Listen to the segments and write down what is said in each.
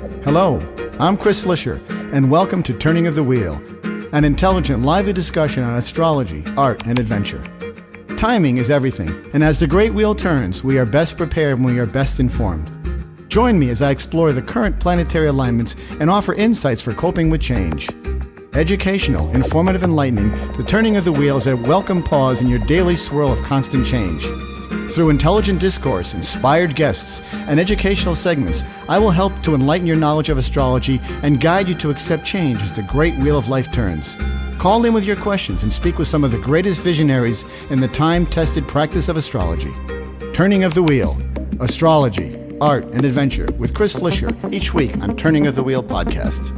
Hello, I'm Chris Flisher, and welcome to Turning of the Wheel, an intelligent, lively discussion on astrology, art, and adventure. Timing is everything, and as the great wheel turns, we are best prepared when we are best informed. Join me as I explore the current planetary alignments and offer insights for coping with change. Educational, informative, enlightening, the Turning of the Wheel is a welcome pause in your daily swirl of constant change. Through intelligent discourse, inspired guests, and educational segments, I will help to enlighten your knowledge of astrology and guide you to accept change as the great wheel of life turns. Call in with your questions and speak with some of the greatest visionaries in the time-tested practice of astrology. Turning of the Wheel, Astrology, Art, and Adventure with Chris Flisher, each week on Turning of the Wheel podcast.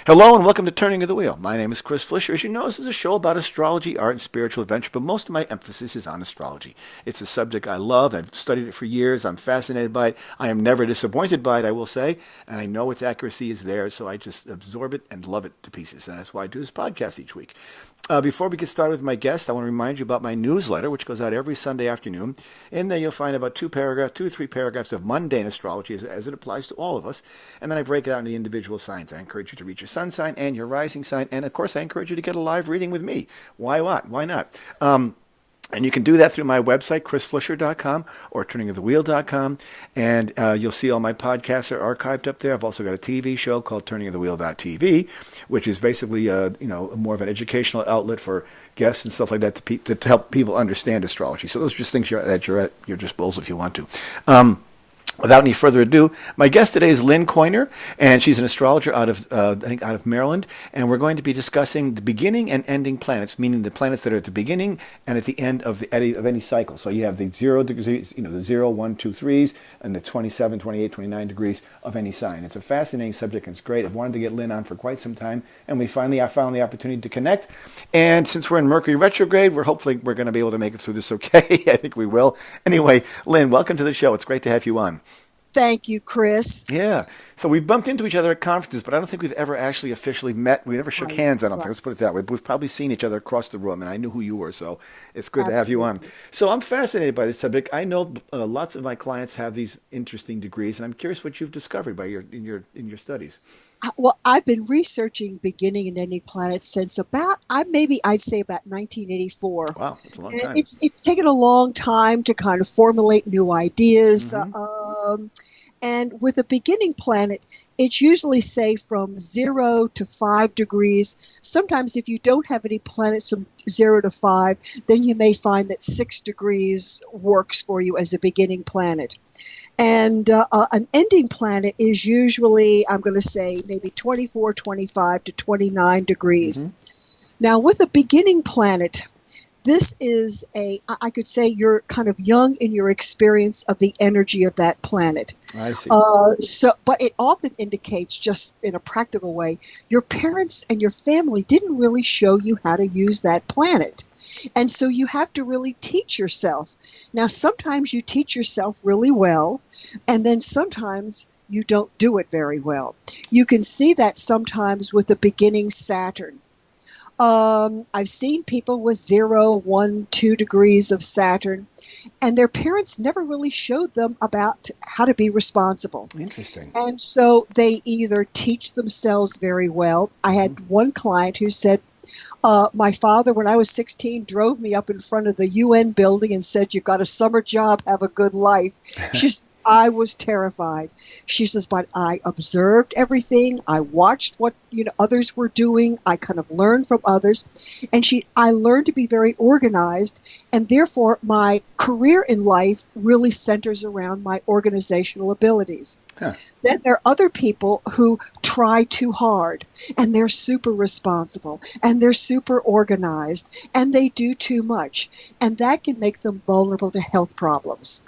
Hello and welcome to Turning of the Wheel. My name is Chris Flisher. As you know, this is a show about astrology, art, and spiritual adventure, but most of my emphasis is on astrology. It's a subject I love. I've studied it for years. I'm fascinated by it. I am never disappointed by it, I will say, and I know its accuracy is there, so I just absorb it and love it to pieces, and that's why I do this podcast each week. Before we get started with my guest, I want to remind you about my newsletter, which goes out every Sunday afternoon. In there, you'll find about 2 to 3 paragraphs of mundane astrology as it applies to all of us. And then I break it out into individual signs. I encourage you to read your sun sign and your rising sign. And, of course, I encourage you to get a live reading with me. Why not? And you can do that through my website, chrisflisher.com or turningofthewheel.com. And you'll see all my podcasts are archived up there. I've also got a TV show called turningofthewheel.tv, which is basically more of an educational outlet for guests and stuff like that to help people understand astrology. So those are just things at your disposal if you want to. Without any further ado, my guest today is Lynn Koiner, and she's an astrologer out of Maryland, and we're going to be discussing the beginning and ending planets, meaning the planets that are at the beginning and at the end of any cycle. So you have the 0 degrees, the 0, 1, 2, 3s, and the 27, 28, 29 degrees of any sign. It's a fascinating subject, and it's great. I've wanted to get Lynn on for quite some time, and I found the opportunity to connect. And since we're in Mercury retrograde, we're going to be able to make it through this okay. I think we will. Anyway, Lynn, welcome to the show. It's great to have you on. Thank you, Chris. Yeah. So we've bumped into each other at conferences, but I don't think we've ever actually officially met. We never shook hands, I don't think. Let's put it that way. We've probably seen each other across the room, and I knew who you were, so it's good to have you on. So I'm fascinated by this subject. I know lots of my clients have these interesting degrees, and I'm curious what you've discovered in your studies. Well, I've been researching beginning and ending planets since I'd say about 1984. Wow, that's a long time. It's taken a long time to kind of formulate new ideas. Mm-hmm. And with a beginning planet, it's usually, say, from 0 to 5 degrees. Sometimes if you don't have any planets from 0 to 5, then you may find that 6 degrees works for you as a beginning planet. And an ending planet is usually, I'm going to say, maybe 24, 25 to 29 degrees. Mm-hmm. Now, with a beginning planet, this is I could say you're kind of young in your experience of the energy of that planet. I see. But it often indicates, just in a practical way, your parents and your family didn't really show you how to use that planet. And so you have to really teach yourself. Now, sometimes you teach yourself really well, and then sometimes you don't do it very well. You can see that sometimes with the beginning Saturn. I've seen people with 0, 1, 2 degrees of Saturn, and their parents never really showed them about how to be responsible. Interesting. And so they either teach themselves very well. I had one client who said, my father, when I was 16, drove me up in front of the UN building and said, "You've got a summer job, have a good life." I was terrified. She says, but I observed everything. I watched what others were doing. I kind of learned from others. And I learned to be very organized. And therefore, my career in life really centers around my organizational abilities. Huh. Then there are other people who try too hard, and they're super responsible, and they're super organized, and they do too much. And that can make them vulnerable to health problems.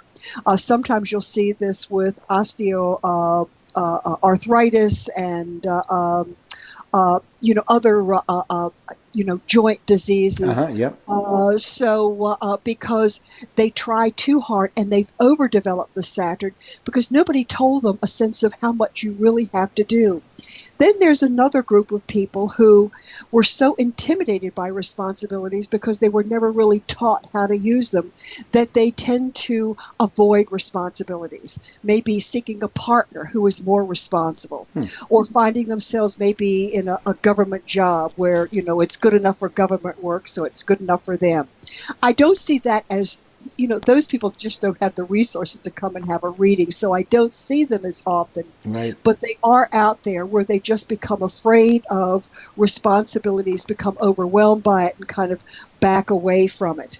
Sometimes you'll see this with osteoarthritis and other joint diseases. Yep. Because they try too hard and they've overdeveloped the Saturn because nobody told them a sense of how much you really have to do. Then there's another group of people who were so intimidated by responsibilities because they were never really taught how to use them that they tend to avoid responsibilities, maybe seeking a partner who is more responsible, or finding themselves maybe in a government job where, it's good enough for government work, so it's good enough for them. I don't see that as, those people just don't have the resources to come and have a reading, so I don't see them as often. Right. But they are out there where they just become afraid of responsibilities, become overwhelmed by it, and kind of back away from it.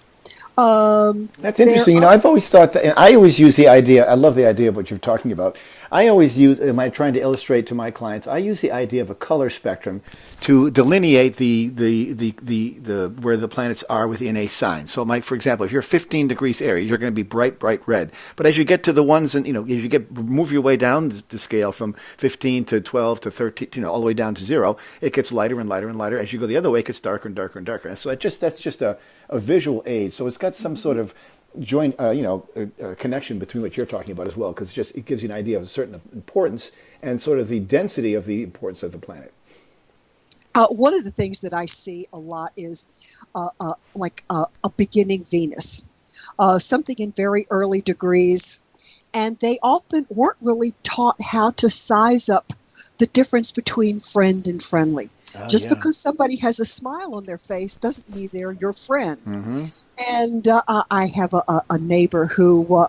That's interesting. I've always thought that, and I always use the idea. I love the idea of what you're talking about. I always use, am I trying to illustrate to my clients? I use the idea of a color spectrum to delineate the where the planets are within a sign. So, Mike, for example, if you're 15 degrees Aries, you're going to be bright red. But as you get to the ones, and as you move your way down the scale from 15 to 12 to 13, all the way down to 0, it gets lighter and lighter and lighter. As you go the other way, it gets darker and darker and darker. And so that's just a visual aid. So it's got some sort of joint, connection between what you're talking about as well, because it gives you an idea of a certain importance and sort of the density of the importance of the planet. One of the things that I see a lot is like a beginning Venus, something in very early degrees, and they often weren't really taught how to size up the difference between friend and friendly. Just because somebody has a smile on their face doesn't mean they're your friend. And I have a neighbor who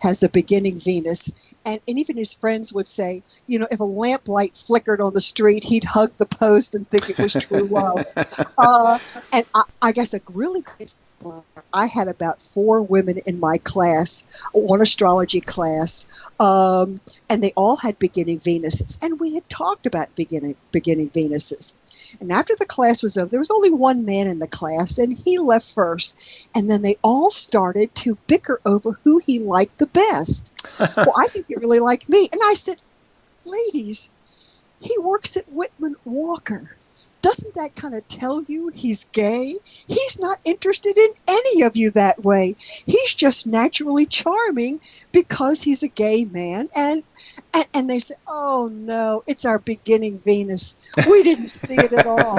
has a beginning Venus, and even his friends would say, if a lamplight flickered on the street, he'd hug the post and think it was true love. And I guess a really good I had about 4 women in my class, one astrology class, and they all had beginning Venuses, and we had talked about beginning Venuses. And after the class was over, there was only one man in the class, and he left first. And then they all started to bicker over who he liked the best. Well, I think he really liked me. And I said, ladies, he works at Whitman Walker. Doesn't that kind of tell you he's gay? He's not interested in any of you that way. He's just naturally charming because he's a gay man. And they say, oh, no, it's our beginning Venus. We didn't see it at all.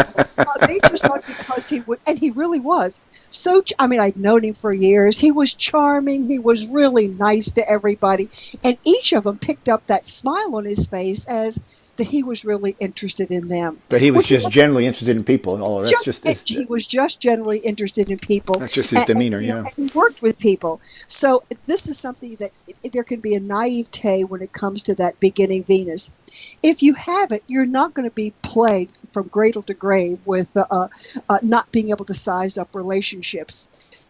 They just thought because he would, and he really was. So, I'd known him for years. He was charming. He was really nice to everybody. And each of them picked up that smile on his face as that he was really interested in them. But he was just generally interested in people and all of that. He was just generally interested in people. That's just his demeanor, and he worked with people. So this is something that there can be a naivete when it comes to that beginning Venus. If you have it, you're not going to be plagued from cradle to grave with not being able to size up relationships.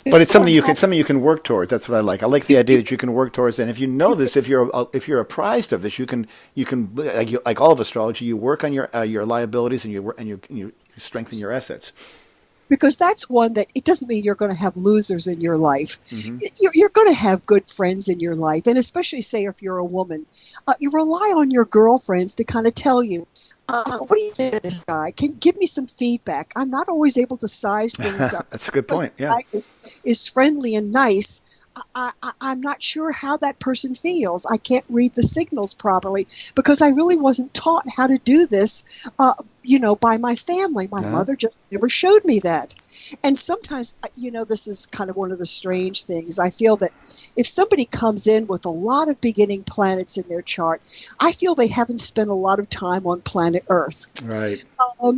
But it's something you can work towards. That's what I like. I like the idea that you can work towards. And if you know this, if you're apprised of this, you can like all of astrology, you work on your liabilities and you strengthen your assets. Because that's one that it doesn't mean you're going to have losers in your life. You're going to have good friends in your life, and especially say if you're a woman, you rely on your girlfriends to kind of tell you. What do you think of this guy? Can give me some feedback. I'm not always able to size things up. That's a good point. Yeah, is friendly and nice. I'm not sure how that person feels. I can't read the signals properly because I really wasn't taught how to do this, by my family. My mother just never showed me that. And sometimes, this is kind of one of the strange things. I feel that if somebody comes in with a lot of beginning planets in their chart, I feel they haven't spent a lot of time on planet Earth. Right.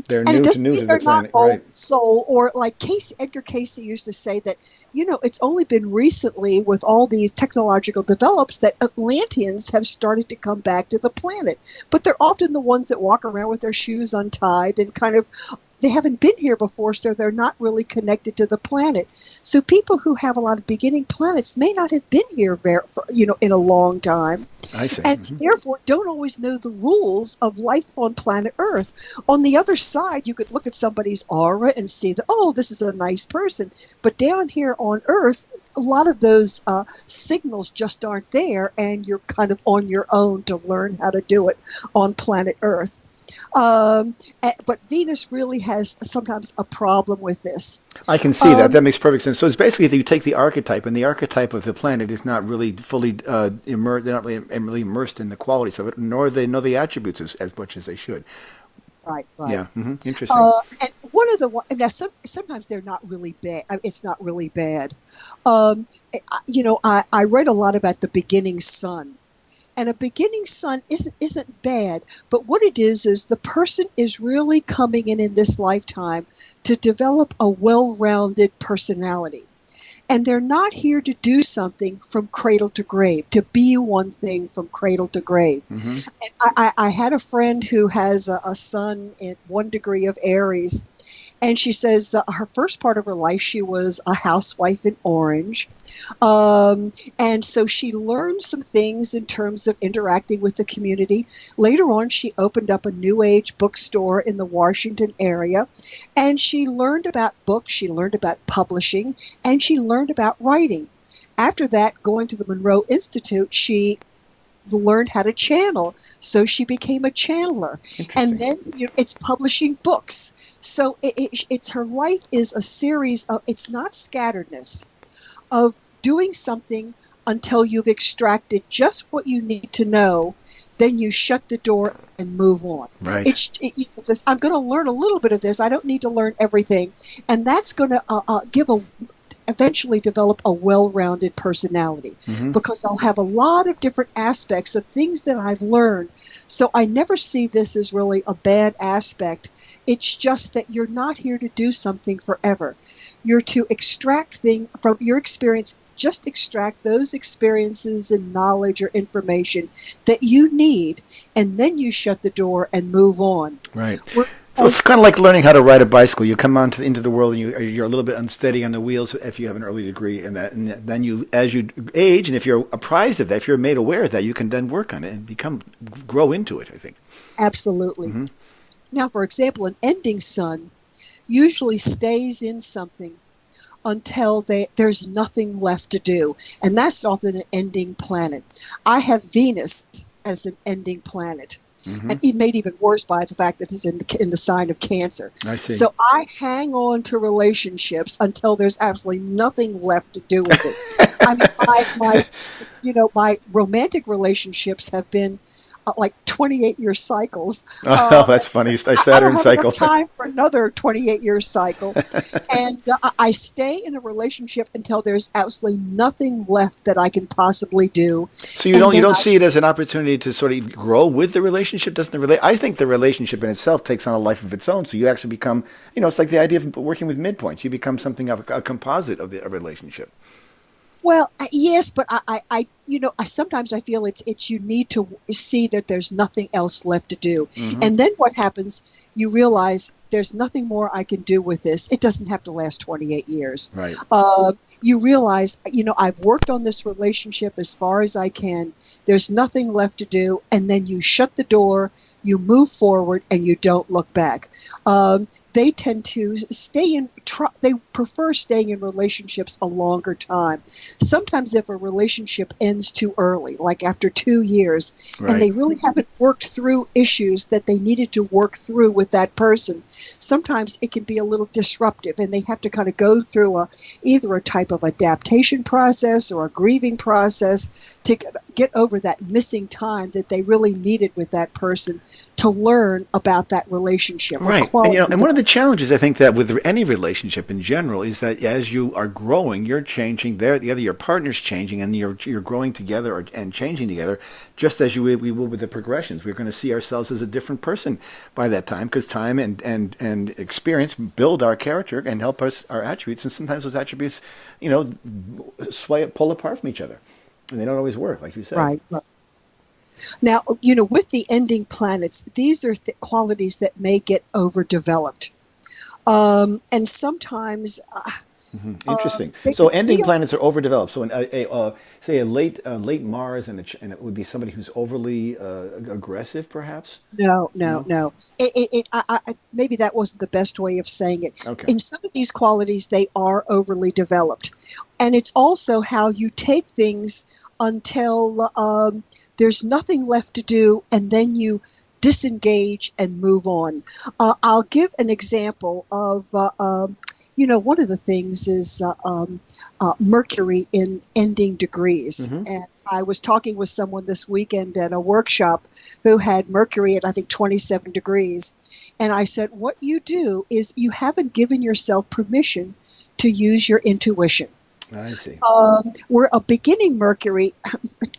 They're new to the planet. Right. Soul, or like Edgar Cayce used to say that, it's only been recently with all these technological develops that Atlanteans have started to come back to the planet. But they're often the ones that walk around with their shoes untied and kind of they haven't been here before, so they're not really connected to the planet. So people who have a lot of beginning planets may not have been here in a long time. I see. And therefore don't always know the rules of life on planet Earth. On the other side, you could look at somebody's aura and see that, oh, this is a nice person. But down here on Earth, a lot of those signals just aren't there, and you're kind of on your own to learn how to do it on planet Earth. But Venus really has sometimes a problem with this. I can see that. That makes perfect sense. So it's basically that you take the archetype, and the archetype of the planet is not really fully immersed. They're not really immersed in the qualities of it, nor do they know the attributes as much as they should. Right. Yeah. Interesting. And one of the now sometimes they're not really bad. It's not really bad. I read a lot about the beginning sun. And a beginning sun isn't bad, but what it is the person is really coming in this lifetime to develop a well-rounded personality. And they're not here to do something from cradle to grave, to be one thing from cradle to grave. Mm-hmm. And I had a friend who has a son in 1 degree of Aries, and she says her first part of her life she was a housewife in Orange. And so she learned some things in terms of interacting with the community. Later on, she opened up a New Age bookstore in the Washington area, and she learned about books, she learned about publishing, and she learned about writing. After that, going to the Monroe Institute, she learned how to channel, so she became a channeler. And then it's publishing books. So it's her life is a series of, it's not scatteredness, of doing something until you've extracted just what you need to know, then you shut the door and move on. Right. I'm going to learn a little bit of this. I don't need to learn everything. And that's going to eventually develop a well-rounded personality, because I'll have a lot of different aspects of things that I've learned. So I never see this as really a bad aspect. It's just that you're not here to do something forever. You're to extract things from your experience. Just extract those experiences and knowledge or information that you need, and then you shut the door and move on. Right. So it's kind of like learning how to ride a bicycle. You come into the world and you're a little bit unsteady on the wheels if you have an early degree, and then you, as you age, and if you're apprised of that, if you're made aware of that, you can then work on it and grow into it, I think. Absolutely. Mm-hmm. Now, for example, an ending sun usually stays in something until there's nothing left to do, and that's often an ending planet. I have Venus as an ending planet. Mm-hmm. And it made even worse by the fact that it's in the sign of Cancer. I see. So I hang on to relationships until there's absolutely nothing left to do with it. I mean, my romantic relationships have been like 28-year cycles. Oh, that's funny. Saturn cycle. I don't have time for another 28-year cycle. And I stay in a relationship until there's absolutely nothing left that I can possibly do. So you don't see it as an opportunity to sort of grow with the relationship? I think the relationship in itself takes on a life of its own. So you actually become, it's like the idea of working with midpoints. You become something of a composite of a relationship. Well, yes, but I sometimes I feel it's you need to see that there's nothing else left to do. Mm-hmm. And then what happens, you realize there's nothing more I can do with this. It doesn't have to last 28 years. Right. You realize, I've worked on this relationship as far as I can. There's nothing left to do. And then you shut the door, you move forward, and you don't look back. They tend to they prefer staying in relationships a longer time. Sometimes if a relationship ends too early, like after 2 years, right, and they really haven't worked through issues that they needed to work through with that person, sometimes it can be a little disruptive, and they have to kind of go through either a type of adaptation process or a grieving process to get over that missing time that they really needed with that person to learn about that relationship. Right. And one of the challenges, I think, that with any relationship in general is that as you are growing, you're changing. Either your partner's changing, and you're growing together and changing together, just as we will with the progressions. We're going to see ourselves as a different person by that time, because time and experience build our character and help us our attributes. And sometimes those attributes, pull apart from each other, and they don't always work, like you said. Right. Now, with the ending planets, these are qualities that may get overdeveloped. And sometimes... Interesting. So ending planets are overdeveloped. So say a late Mars, and it would be somebody who's overly aggressive, perhaps? No. Maybe that wasn't the best way of saying it. Okay. In some of these qualities, they are overly developed. And it's also how you take things until there's nothing left to do, and then you disengage and move on. I'll give an example of, one of the things is Mercury in ending degrees. Mm-hmm. And I was talking with someone this weekend at a workshop who had Mercury at, I think, 27 degrees. And I said, what you do is you haven't given yourself permission to use your intuition. I see. Where a beginning Mercury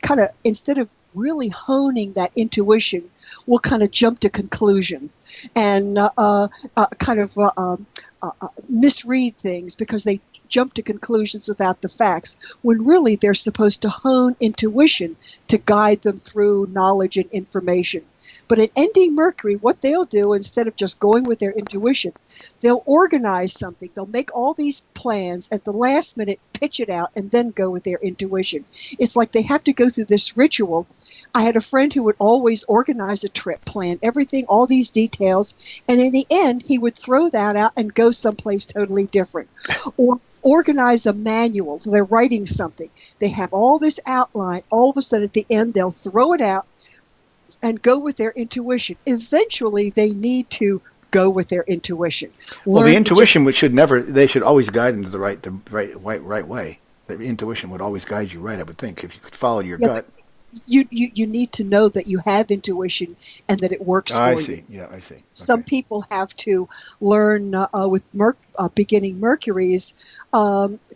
kind of, instead of really honing that intuition, will kind of jump to conclusion and misread things because they jump to conclusions without the facts, when really they're supposed to hone intuition to guide them through knowledge and information. But in ending Mercury, what they'll do, instead of just going with their intuition, they'll organize something. They'll make all these plans at the last minute, pitch it out, and then go with their intuition. It's like they have to go through this ritual. I had a friend who would always organize a trip, plan everything, all these details, and in the end, he would throw that out and go someplace totally different. Or organize a manual. So they're writing something. They have all this outline. All of a sudden, at the end, they'll throw it out and go with their intuition. Eventually, they need to go with their intuition. Well, the intuition they should always guide them to the right way. The intuition would always guide you right, I would think, if you could follow your gut. You need to know that you have intuition and that it works for you. I see. Yeah, I see. Okay. Some people have to learn with beginning Mercuries,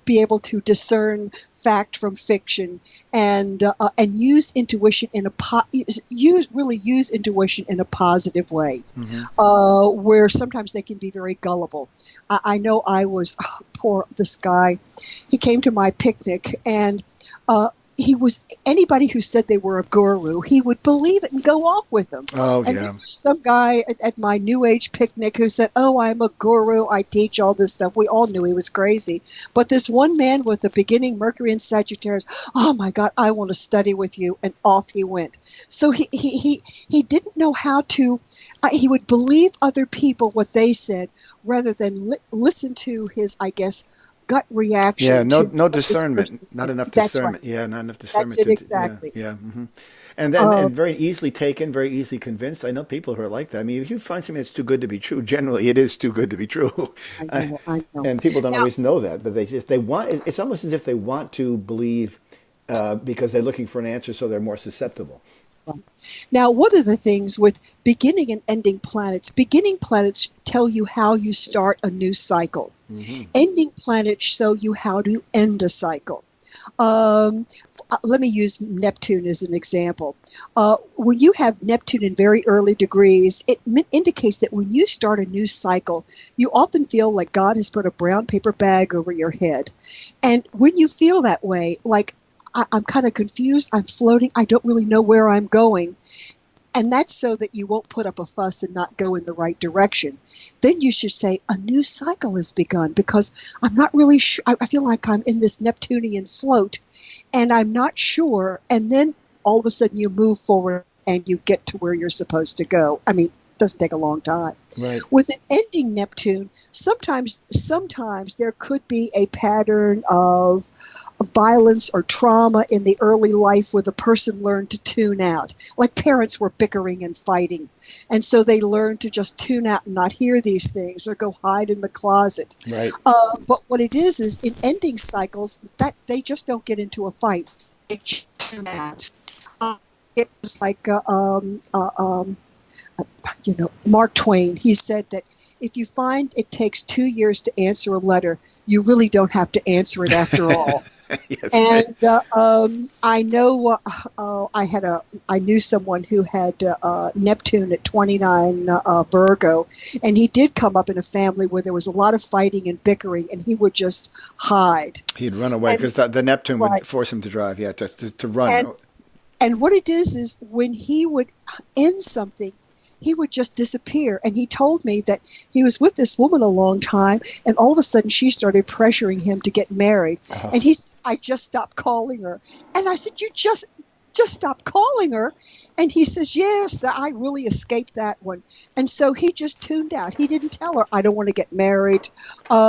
be able to discern fact from fiction, and use intuition in use intuition in a positive way, where sometimes they can be very gullible. I know I was this guy. He came to my picnic and. Anybody who said they were a guru, he would believe it and go off with them. Oh, and yeah. Some guy at my New Age picnic who said, oh, I'm a guru, I teach all this stuff. We all knew he was crazy. But this one man with the beginning Mercury in Sagittarius, oh my God, I want to study with you. And off he went. So he didn't know how to, he would believe other people what they said rather than listen to his, I guess, gut reaction. Yeah, no discernment, not enough discernment. Right. Yeah, not enough discernment. That's it, exactly. Yeah. Mm-hmm. And then and very easily taken, very easily convinced. I know people who are like that. I mean, if you find something that's too good to be true, generally it is too good to be true. I know. And people don't always know that, but they want. It's almost as if they want to believe because they're looking for an answer, so they're more susceptible. Now, one of the things with beginning and ending planets tell you how you start a new cycle. Mm-hmm. Ending planets show you how to end a cycle. Let me use Neptune as an example. When you have Neptune in very early degrees, it indicates that when you start a new cycle, you often feel like God has put a brown paper bag over your head. And when you feel that way, like, I'm kind of confused, I'm floating, I don't really know where I'm going. And that's so that you won't put up a fuss and not go in the right direction. Then you should say, a new cycle has begun, because I'm not really sure. I feel like I'm in this Neptunian float, and I'm not sure. And then all of a sudden you move forward and you get to where you're supposed to go. I mean, it doesn't take a long time. Right. With an ending Neptune, sometimes there could be a pattern of violence or trauma in the early life where the person learned to tune out. Like parents were bickering and fighting, and so they learned to just tune out and not hear these things or go hide in the closet. Right. But what it is in ending cycles, that they just don't get into a fight. They tune out. It was like Mark Twain, he said that if you find it takes 2 years to answer a letter, you really don't have to answer it after all. Yes, and I know I knew someone who had Neptune at 29 Virgo, and he did come up in a family where there was a lot of fighting and bickering, and he would just hide. He'd run away because the Neptune would force him to drive, to run. And what it is when he would end something, he would just disappear. And he told me that he was with this woman a long time, and all of a sudden she started pressuring him to get married. Uh-huh. And I just stopped calling her. And I said, you just stop calling her? And he says, yes, I really escaped that one. And so he just tuned out. He didn't tell her, I don't want to get married.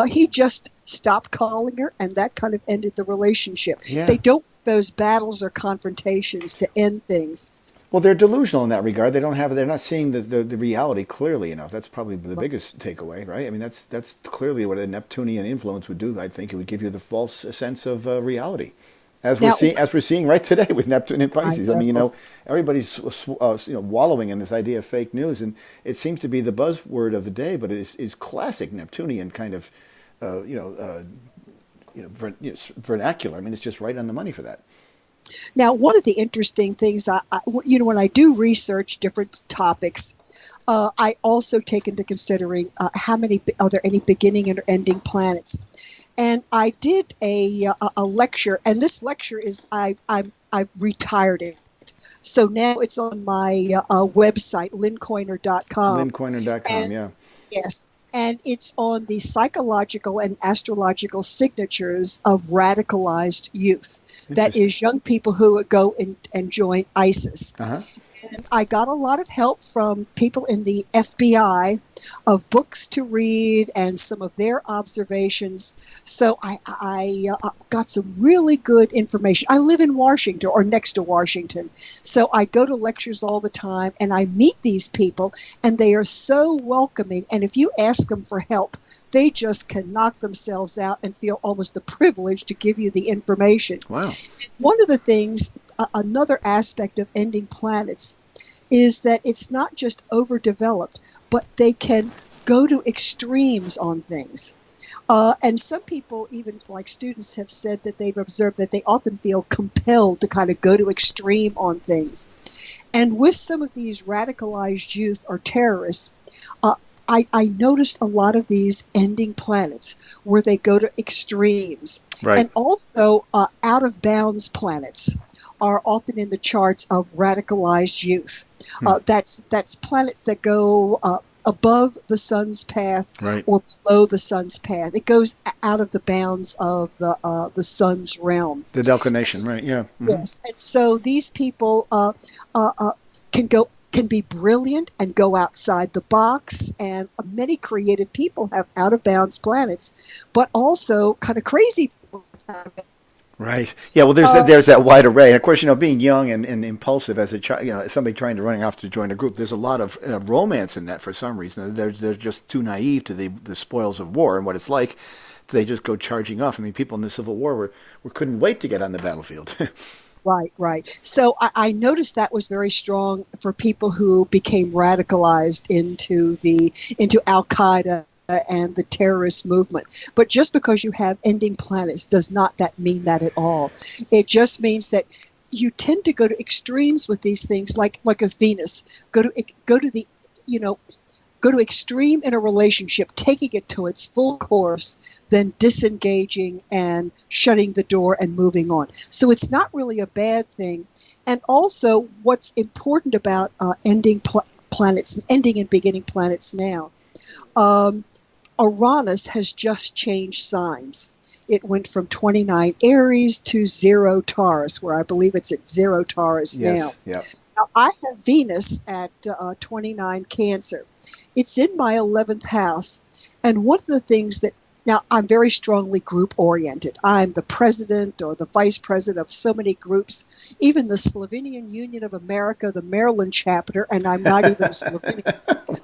He just stopped calling her, and that kind of ended the relationship. Yeah. They don't those battles or confrontations to end things. Well, they're delusional in that regard. They're not seeing the reality clearly enough. That's probably the biggest takeaway, right? I mean, that's clearly what a Neptunian influence would do. I think it would give you the false sense of reality, as we're seeing right today with Neptune in Pisces. I mean, everybody's wallowing in this idea of fake news, and it seems to be the buzzword of the day. But it is classic Neptunian kind of vernacular. I mean, it's just right on the money for that. Now, one of the interesting things, when I do research different topics, I also take into considering are there any beginning and ending planets. And I did a lecture, and this lecture is I've retired it. So now it's on my website, lynnkoiner.com. Lynnkoiner.com, yeah. Yes. And it's on the psychological and astrological signatures of radicalized youth. That is young people who go and join ISIS. Uh-huh. And I got a lot of help from people in the FBI of books to read and some of their observations. So I got some really good information. I live in Washington or next to Washington. So I go to lectures all the time and I meet these people and they are so welcoming. And if you ask them for help, they just can knock themselves out and feel almost the privilege to give you the information. Wow. One of the things, another aspect of ending planets is that it's not just overdeveloped, but they can go to extremes on things. And some people, even like students, have said that they've observed that they often feel compelled to kind of go to extreme on things. And with some of these radicalized youth or terrorists, I noticed a lot of these ending planets where they go to extremes. Right. And also out of bounds planets are often in the charts of radicalized youth. That's planets that go above the sun's path, right, or below the sun's path. It goes out of the bounds of the sun's realm. The declination, right? Yeah. Mm-hmm. Yes, and so these people can be brilliant and go outside the box, and many creative people have out of bounds planets, but also kind of crazy people have. Right. Yeah. Well, there's that wide array. And of course, being young and impulsive as a child, somebody trying to running off to join a group, there's a lot of romance in that for some reason. They're just too naive to the spoils of war and what it's like. They just go charging off. I mean, people in the Civil War couldn't wait to get on the battlefield. Right. So I noticed that was very strong for people who became radicalized into Al-Qaeda and the terrorist movement. But just because you have ending planets does not mean that at all. It just means that you tend to go to extremes with these things, like a Venus. Go to extreme in a relationship, taking it to its full course, then disengaging and shutting the door and moving on. So it's not really a bad thing. And also, what's important about ending and beginning planets now, Uranus has just changed signs. It went from 29 Aries to 0 Taurus, where I believe it's at 0 Taurus now. Yeah. Now, I have Venus at 29 Cancer. It's in my 11th house. And one of the things now, I'm very strongly group-oriented. I'm the president or the vice president of so many groups, even the Slovenian Union of America, the Maryland chapter, and I'm not even Slovenian.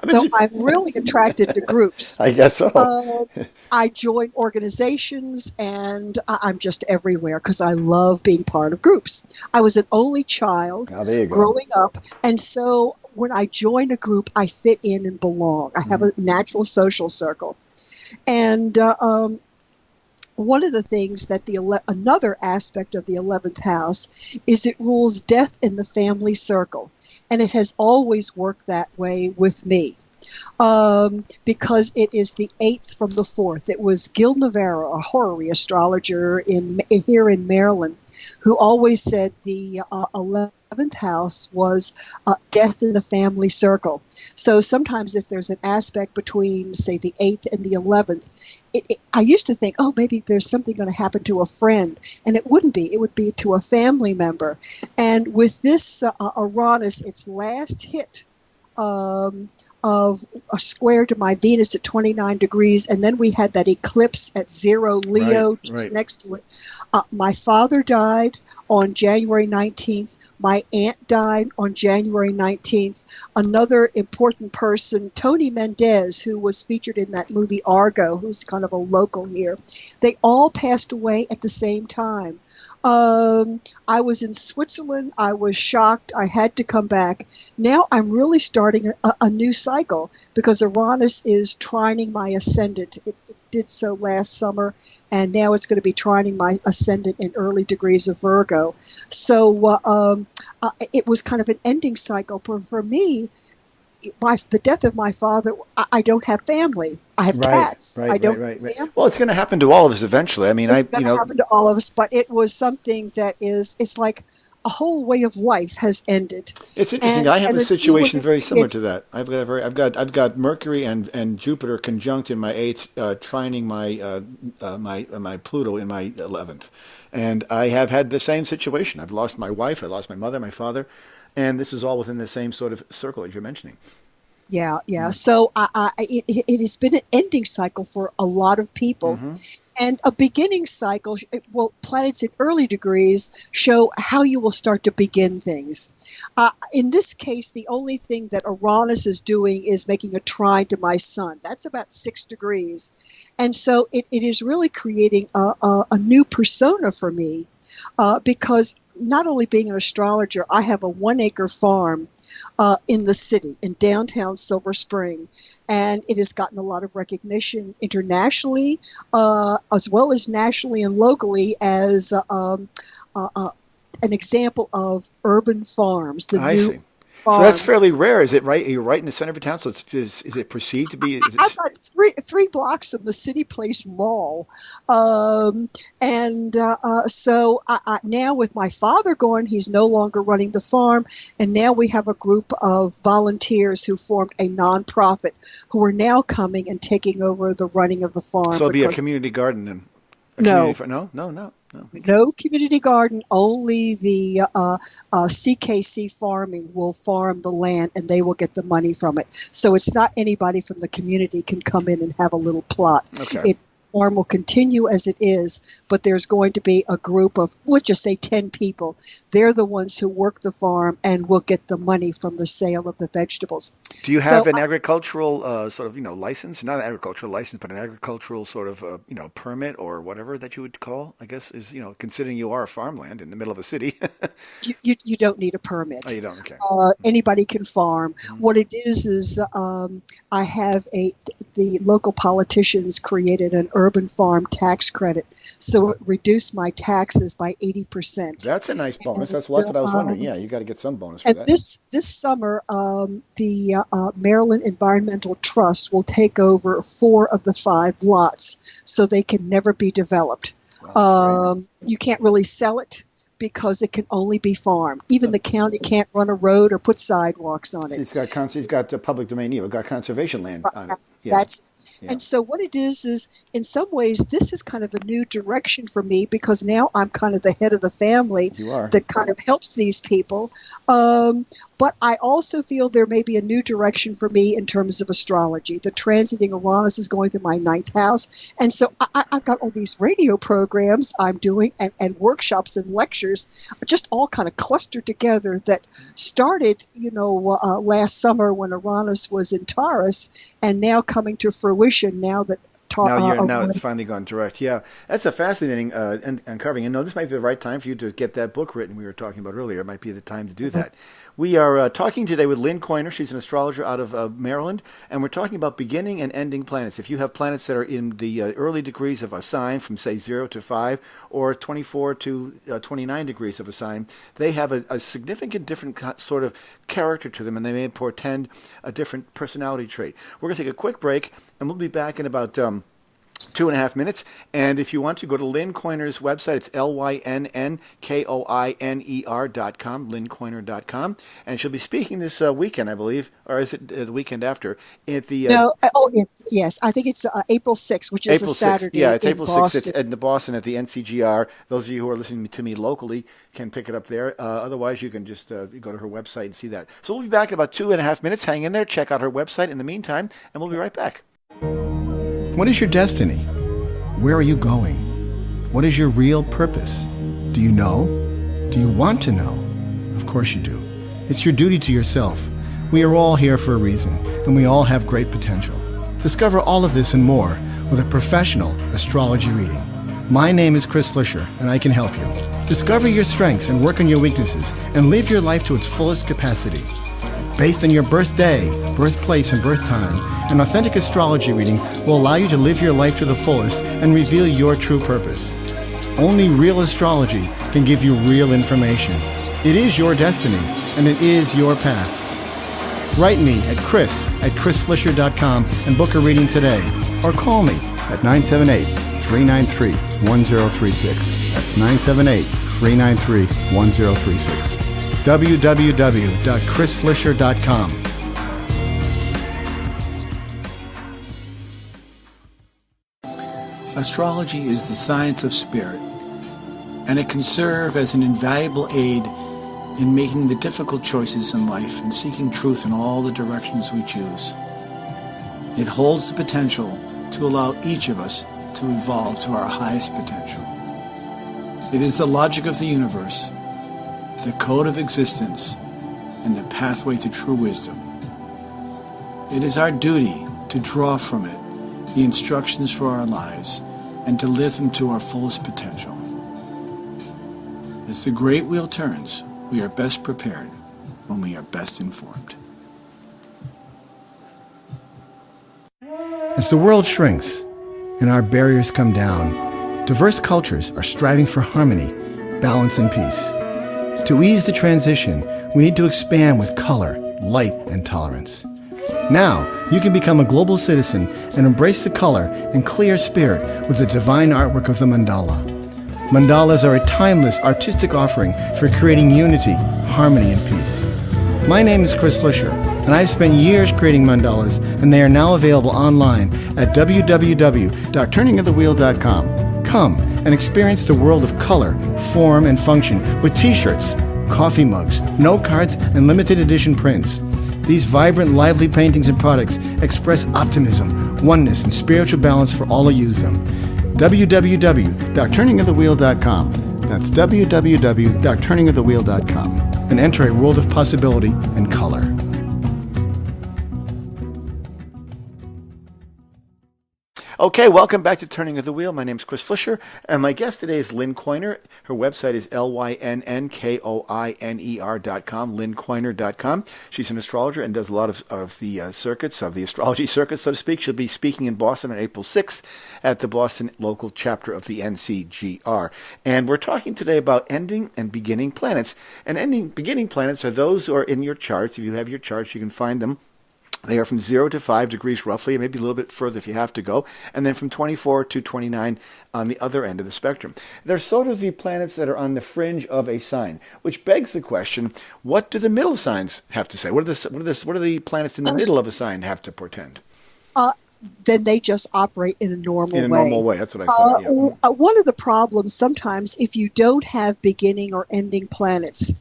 So I'm really attracted to groups. I guess so. I join organizations, and I'm just everywhere because I love being part of groups. I was an only child growing up, and so when I join a group, I fit in and belong. I have a natural social circle. And one of the things that another aspect of the 11th house is it rules death in the family circle. And it has always worked that way with me. Because it is the 8th from the 4th. It was Gil Navarro, a horary astrologer here in Maryland, who always said the 11th house was death in the family circle. So sometimes if there's an aspect between, say, the 8th and the 11th, I used to think, maybe there's something going to happen to a friend. And it wouldn't be. It would be to a family member. And with this Uranus, its last hit of a square to my Venus at 29 degrees, and then we had that eclipse at 0 Leo just next to it. My father died on January 19th. My aunt died on January 19th. Another important person, Tony Mendez, who was featured in that movie Argo, who's kind of a local here, they all passed away at the same time. I was in Switzerland. I was shocked. I had to come back. Now I'm really starting a new cycle because Uranus is trining my ascendant. It did so last summer, and now it's going to be trining my ascendant in early degrees of Virgo. So it was kind of an ending cycle. For me, the death of my father, I don't have family. I have cats. I don't have family. Well, it's going to happen to all of us eventually. I mean, it's going to happen to all of us, but it was something that it's like a whole way of life has ended. It's interesting. I have a situation very similar to that. I've got Mercury and Jupiter conjunct in my 8th, trining my Pluto in my 11th, and I have had the same situation. I've lost my wife. I lost my mother, my father. And this is all within the same sort of circle that you're mentioning. Yeah. So it has been an ending cycle for a lot of people. And a beginning cycle, well, planets in early degrees show how you will start to begin things. In this case, the only thing that Uranus is doing is making a trine to my sun. That's about 6 degrees. And so it is really creating a new persona for me because not only being an astrologer, I have a 1-acre farm in the city, in downtown Silver Spring, and it has gotten a lot of recognition internationally, as well as nationally and locally as an example of urban farms. I see. So that's fairly rare. Is it right? You're right in the center of town. So is it perceived to be? I've got three blocks of the City Place Mall, so now with my father gone, he's no longer running the farm, and now we have a group of volunteers who formed a nonprofit who are now coming and taking over the running of the farm. So it'll be a community garden then. No, No community garden. Only the CKC Farming will farm the land, and they will get the money from it. So it's not anybody from the community can come in and have a little plot. Okay. Farm will continue as it is, but there's going to be a group of, let's just say 10 people. They're the ones who work the farm and will get the money from the sale of the vegetables. Do you have an agricultural sort of, license? Not an agricultural license, but an agricultural sort of, permit or whatever that you would call, I guess, is, considering you are a farmland in the middle of a city. You don't need a permit. Oh, you don't? Okay. Anybody can farm. What it is I have the local politicians created an urban farm tax credit, so it reduced my taxes by 80%. That's a nice bonus. That's what I was wondering. Yeah, you got to get some bonus for that. This summer, the Maryland Environmental Trust will take over 4 of the 5 lots, so they can never be developed. Wow, you can't really sell it because it can only be farmed. Even the county can't run a road or put sidewalks on it. You've got public domain. You've got conservation land on it. Yeah. And so what it is in some ways, this is kind of a new direction for me because now I'm kind of the head of the family that kind of helps these people. But I also feel there may be a new direction for me in terms of astrology. The transiting Uranus is going through my 9th house. And so I've got all these radio programs I'm doing and workshops and lectures, just all kind of clustered together that started, last summer when Uranus was in Taurus and now coming to fruition now that now it's finally gone direct. Yeah, that's a fascinating uncovering. And this might be the right time for you to get that book written we were talking about earlier. It might be the time to do that. We are talking today with Lynn Koiner. She's an astrologer out of Maryland, and we're talking about beginning and ending planets. If you have planets that are in the early degrees of a sign, from say 0 to 5, or 24 to 29 degrees of a sign, they have a significant different sort of character to them, and they may portend a different personality trait. We're going to take a quick break, and we'll be back in about 2.5 minutes. And if you want to go to Lynn Koiner's website, it's LYNNKOINER.com, lynnkoiner.com. And she'll be speaking this weekend, I believe, or is it the weekend after? At the yes, I think it's April 6th, which is April a Saturday. 6th. Yeah, it's in April Boston. 6th at Boston at the NCGR. Those of you who are listening to me locally can pick it up there. Otherwise, you can just go to her website and see that. So we'll be back in about 2.5 minutes. Hang in there. Check out her website in the meantime, and we'll be right back. What is your destiny? Where are you going? What is your real purpose? Do you know? Do you want to know? Of course you do. It's your duty to yourself. We are all here for a reason, and we all have great potential. Discover all of this and more with a professional astrology reading. My name is Chris Flisher, and I can help you. Discover your strengths and work on your weaknesses, and live your life to its fullest capacity. Based on your birthday, birthplace, and birth time, an authentic astrology reading will allow you to live your life to the fullest and reveal your true purpose. Only real astrology can give you real information. It is your destiny, and it is your path. Write me at chris@chrisflisher.com and book a reading today, or call me at 978-393-1036. That's 978-393-1036. www.chrisflisher.com. Astrology is the science of spirit, and it can serve as an invaluable aid in making the difficult choices in life and seeking truth in all the directions we choose. It holds the potential to allow each of us to evolve to our highest potential. It is the logic of the universe, the code of existence, and the pathway to true wisdom. It is our duty to draw from it the instructions for our lives and to live them to our fullest potential. As the great wheel turns, we are best prepared when we are best informed. As the world shrinks and our barriers come down, diverse cultures are striving for harmony, balance, and peace. To ease the transition, we need to expand with color, light, and tolerance. Now, you can become a global citizen and embrace the color and clear spirit with the divine artwork of the mandala. Mandalas are a timeless artistic offering for creating unity, harmony, and peace. My name is Chris Flisher, and I've spent years creating mandalas, and they are now available online at www.turningofthewheel.com. Come and experience the world of color, form, and function with t-shirts, coffee mugs, note cards, and limited edition prints. These vibrant, lively paintings and products express optimism, oneness, and spiritual balance for all who use them. www.turningofthewheel.com. That's www.turningofthewheel.com. And enter a world of possibility and color. Okay, welcome back to Turning of the Wheel. My name is Chris Flisher, and my guest today is Lynn Koiner. Her website is lynnkoiner.com, lynnkoiner.com. She's an astrologer and does a lot of the circuits, of the astrology circuits, so to speak. She'll be speaking in Boston on April 6th at the Boston local chapter of the NCGR. And we're talking today about ending and beginning planets. And beginning planets are those who are in your charts. If you have your charts, you can find them. They are from 0 to 5 degrees roughly, maybe a little bit further if you have to go, and then from 24 to 29 on the other end of the spectrum. They're sort of the planets that are on the fringe of a sign, which begs the question, what do the middle signs have to say? What do the planets in the middle of a sign have to portend? Then they just operate in a normal way. In a normal way, that's what I thought, yeah. One of the problems sometimes, if you don't have beginning or ending planets,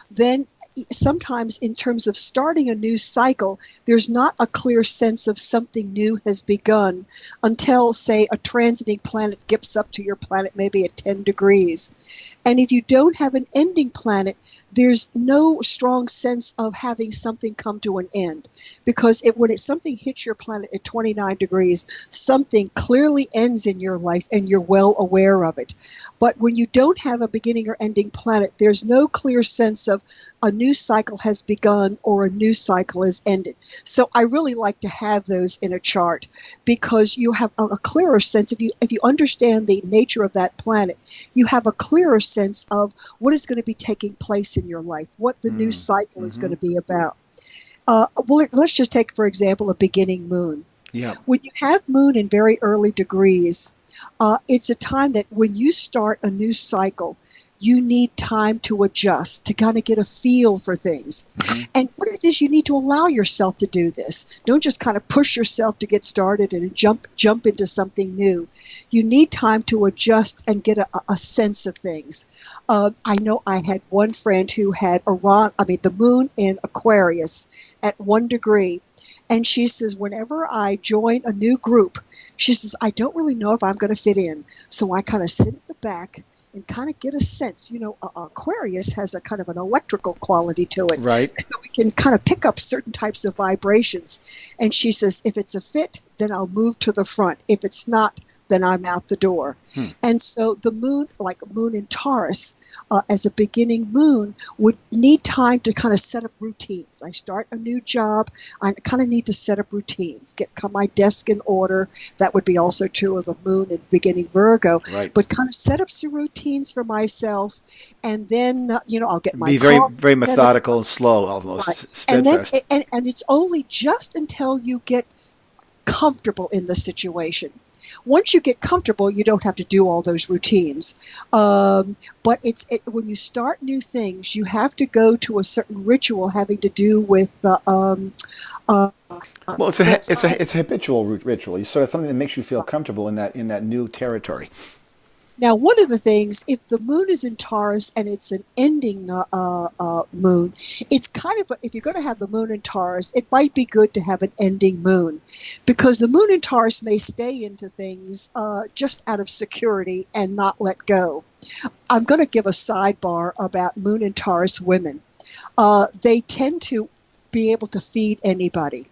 then sometimes in terms of starting a new cycle, there's not a clear sense of something new has begun until, say, a transiting planet gets up to your planet maybe at 10 degrees. And if you don't have an ending planet, there's no strong sense of having something come to an end. Because when something hits your planet at 29 degrees, something clearly ends in your life and you're well aware of it. But when you don't have a beginning or ending planet, there's no clear sense of a new cycle has begun or a new cycle has ended. So I really like to have those in a chart because you have a clearer sense. If you understand the nature of that planet, you have a clearer sense of what is going to be taking place in your life, what the new cycle is going to be about. Well, let's just take, for example, a beginning moon. Yeah. When you have moon in very early degrees, it's a time that when you start a new cycle, you need time to adjust, to kind of get a feel for things. Mm-hmm. And what it is, you need to allow yourself to do this. Don't just kind of push yourself to get started and jump into something new. You need time to adjust and get a sense of things. I know I had one friend who had the moon in Aquarius at 1 degree. And she says, whenever I join a new group, she says, I don't really know if I'm going to fit in. So I kind of sit at the back and kind of get a sense. Aquarius has a kind of an electrical quality to it. Right. So we can kind of pick up certain types of vibrations. And she says, if it's a fit, then I'll move to the front. If it's not, then I'm out the door. And so the moon, like moon in Taurus, as a beginning moon, would need time to kind of set up routines. I start a new job, I kind of need to set up routines, get my desk in order. That would be also true of the moon in beginning Virgo. Right. But kind of set up some routines for myself, and then I'll get my be very methodical and slow, almost steadfast. And it's only just until you get comfortable in the situation. Once you get comfortable, you don't have to do all those routines. But when you start new things, you have to go to a certain ritual having to do with well, it's a habitual ritual. It's sort of something that makes you feel comfortable in that new territory. Now, one of the things, if the moon is in Taurus and it's an ending moon, it's kind of, if you're going to have the moon in Taurus, it might be good to have an ending moon, because the moon in Taurus may stay into things just out of security and not let go. I'm going to give a sidebar about moon in Taurus women. They tend to be able to feed anybody.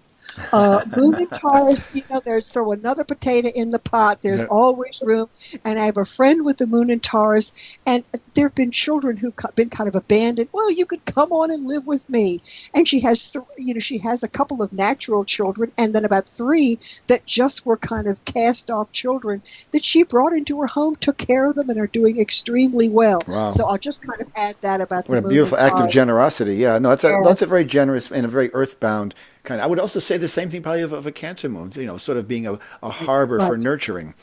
Moon in Taurus, there's throw another potato in the pot. There's always room. And I have a friend with the moon in Taurus, and there have been children who've been kind of abandoned. Well, you could come on and live with me. And she has, she has a couple of natural children, and then about 3 that just were kind of cast off children that she brought into her home, took care of them, and are doing extremely well. Wow. So I'll just kind of add that about the moon. What a beautiful act of generosity. Yeah, no, that's a very generous and a very earthbound kind. I would also say the same thing probably of a Cancer moon, sort of being a harbor for nurturing.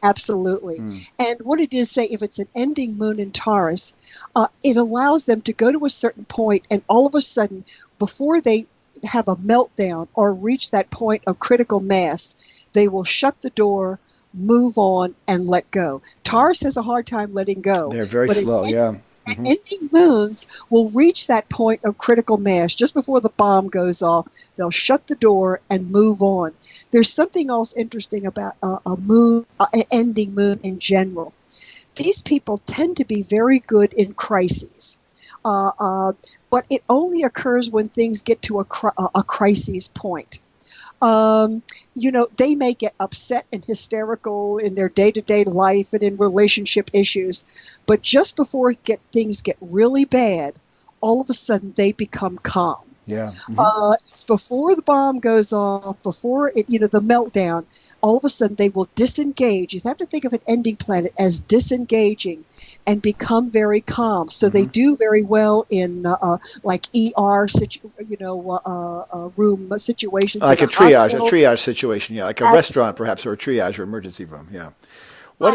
Absolutely. And what it is, say, if it's an ending moon in Taurus, it allows them to go to a certain point, and all of a sudden, before they have a meltdown or reach that point of critical mass, they will shut the door, move on, and let go. Taurus has a hard time letting go. They're very slow, yeah. Mm-hmm. Ending moons will reach that point of critical mass just before the bomb goes off. They'll shut the door and move on. There's something else interesting about an ending moon in general. These people tend to be very good in crises, but it only occurs when things get to a crisis point. They may get upset and hysterical in their day-to-day life and in relationship issues, but just before things get really bad, all of a sudden they become calm. Yeah. It's before the bomb goes off, before the meltdown, all of a sudden they will disengage. You have to think of an ending planet as disengaging and become very calm. So they do very well in like ER room situations. Like a triage situation, yeah, like a restaurant perhaps, or a triage or emergency room, yeah. Go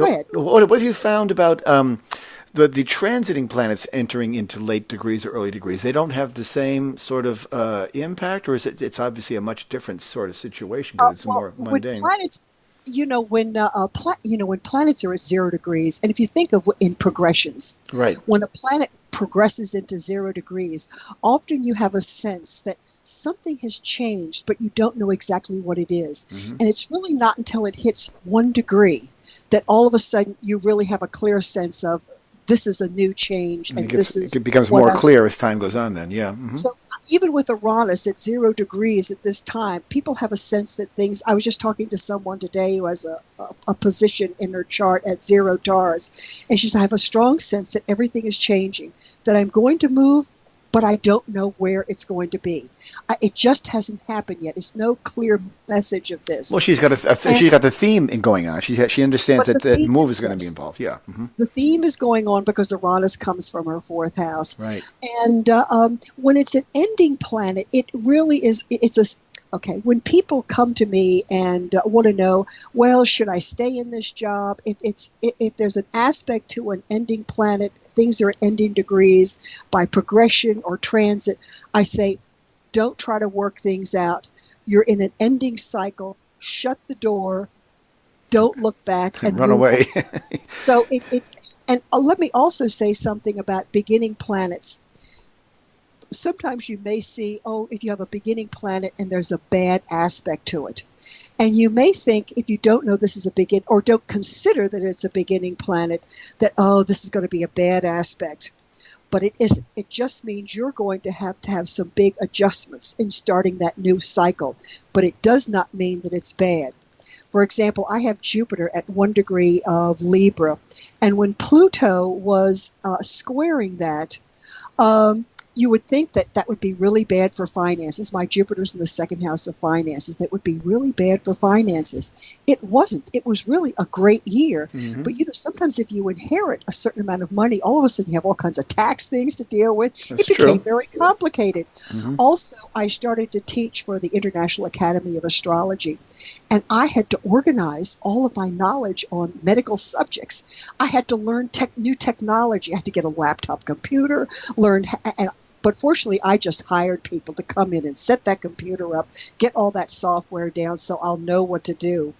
ahead. What have you found about the transiting planets entering into late degrees or early degrees? They don't have the same sort of impact, or is it's obviously a much different sort of situation because it's more mundane? Planets, when planets are at 0 degrees, and if you think of in progressions, right, when a planet progresses into 0 degrees, often you have a sense that something has changed, but you don't know exactly what it is. And it's really not until it hits 1 degree that all of a sudden you really have a clear sense of this is a new change, and it becomes more clear as time goes on. Then, yeah. So even with Uranus at 0 degrees at this time, people have a sense that things. I was just talking to someone today who has a position in her chart at 0 Taurus, and she said, "I have a strong sense that everything is changing. That I'm going to move, but I don't know where it's going to be. It just hasn't happened yet. It's no clear message of this." Well, she's got the theme going on. She understands that move is going to be involved. Yeah. The theme is going on because Uranus comes from her 4th house. Right. And when it's an ending planet, it really is. Okay, when people come to me and want to know, well, should I stay in this job? If there's an aspect to an ending planet, things are at ending degrees by progression or transit, I say, don't try to work things out. You're in an ending cycle. Shut the door. Don't look back and run away. So let me also say something about beginning planets. Sometimes you may see, if you have a beginning planet and there's a bad aspect to it. And you may think, if you don't know this is a begin, or don't consider that it's a beginning planet, that, this is going to be a bad aspect. But it isn't. It just means you're going to have some big adjustments in starting that new cycle. But it does not mean that it's bad. For example, I have Jupiter at 1 degree of Libra. And when Pluto was squaring that, you would think that would be really bad for finances. My Jupiter's in the second house of finances. That would be really bad for finances. It wasn't. It was really a great year. Mm-hmm. But, sometimes if you inherit a certain amount of money, all of a sudden you have all kinds of tax things to deal with. That's it became true. very complicated. Mm-hmm. Also, I started to teach for the International Academy of Astrology, and I had to organize all of my knowledge on medical subjects. I had to learn new technology. I had to get a laptop computer, but fortunately, I just hired people to come in and set that computer up, get all that software down so I'll know what to do.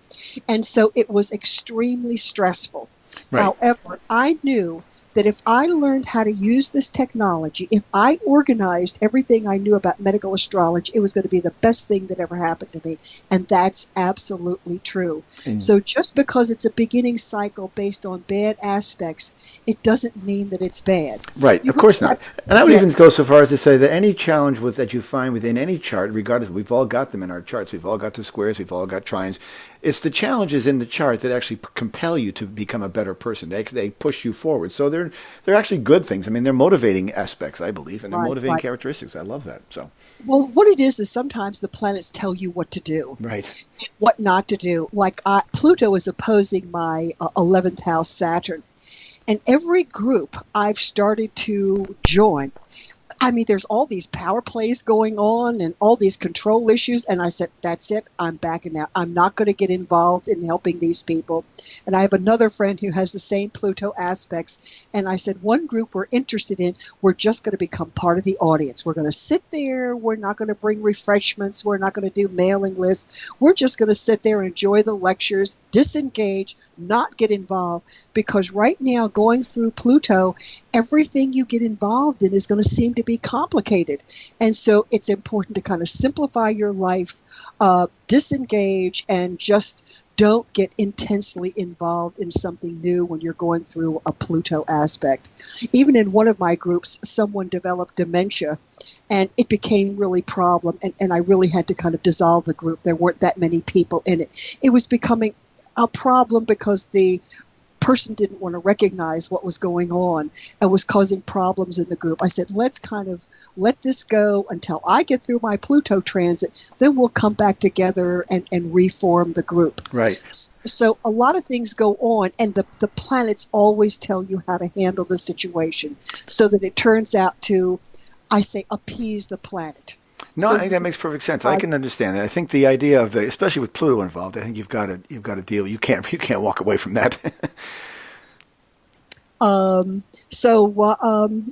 And so it was extremely stressful. Right. However, I knew that if I learned how to use this technology, if I organized everything I knew about medical astrology, it was going to be the best thing that ever happened to me. And that's absolutely true. So just because it's a beginning cycle based on bad aspects, it doesn't mean that it's bad. Right, of course not. And I would even go so far as to say that any challenge that you find within any chart, regardless, we've all got them in our charts. We've all got the squares. We've all got trines. It's the challenges in the chart that actually compel you to become a better person. They push you forward. So they're actually good things. I mean, they're motivating aspects, I believe, and they're motivating characteristics. I love that. So, well, what it is sometimes the planets tell you what to do, right? What not to do. Like Pluto is opposing my 11th house Saturn, and every group I've started to join. I mean, there's all these power plays going on and all these control issues. And I said, that's it. I'm backing out. I'm not going to get involved in helping these people. And I have another friend who has the same Pluto aspects. And I said, one group we're interested in, we're just going to become part of the audience. We're going to sit there. We're not going to bring refreshments. We're not going to do mailing lists. We're just going to sit there and enjoy the lectures, disengage, not get involved. Because right now, going through Pluto, everything you get involved in is going to seem to be complicated. And so it's important to kind of simplify your life, disengage, and just don't get intensely involved in something new when you're going through a Pluto aspect. Even in one of my groups, someone developed dementia, and it became really problem, and I really had to kind of dissolve the group. There weren't that many people in it. It was becoming a problem because the person didn't want to recognize what was going on and was causing problems in the group. I said, let's kind of let this go until I get through my Pluto transit. Then we'll come back together and reform the group. Right. So a lot of things go on, and the planets always tell you how to handle the situation so that it turns out to, I say, appease the planet. No, So I think that makes perfect sense. I can understand that. I think the idea of especially with Pluto involved, I think you've got to deal. You can't walk away from that.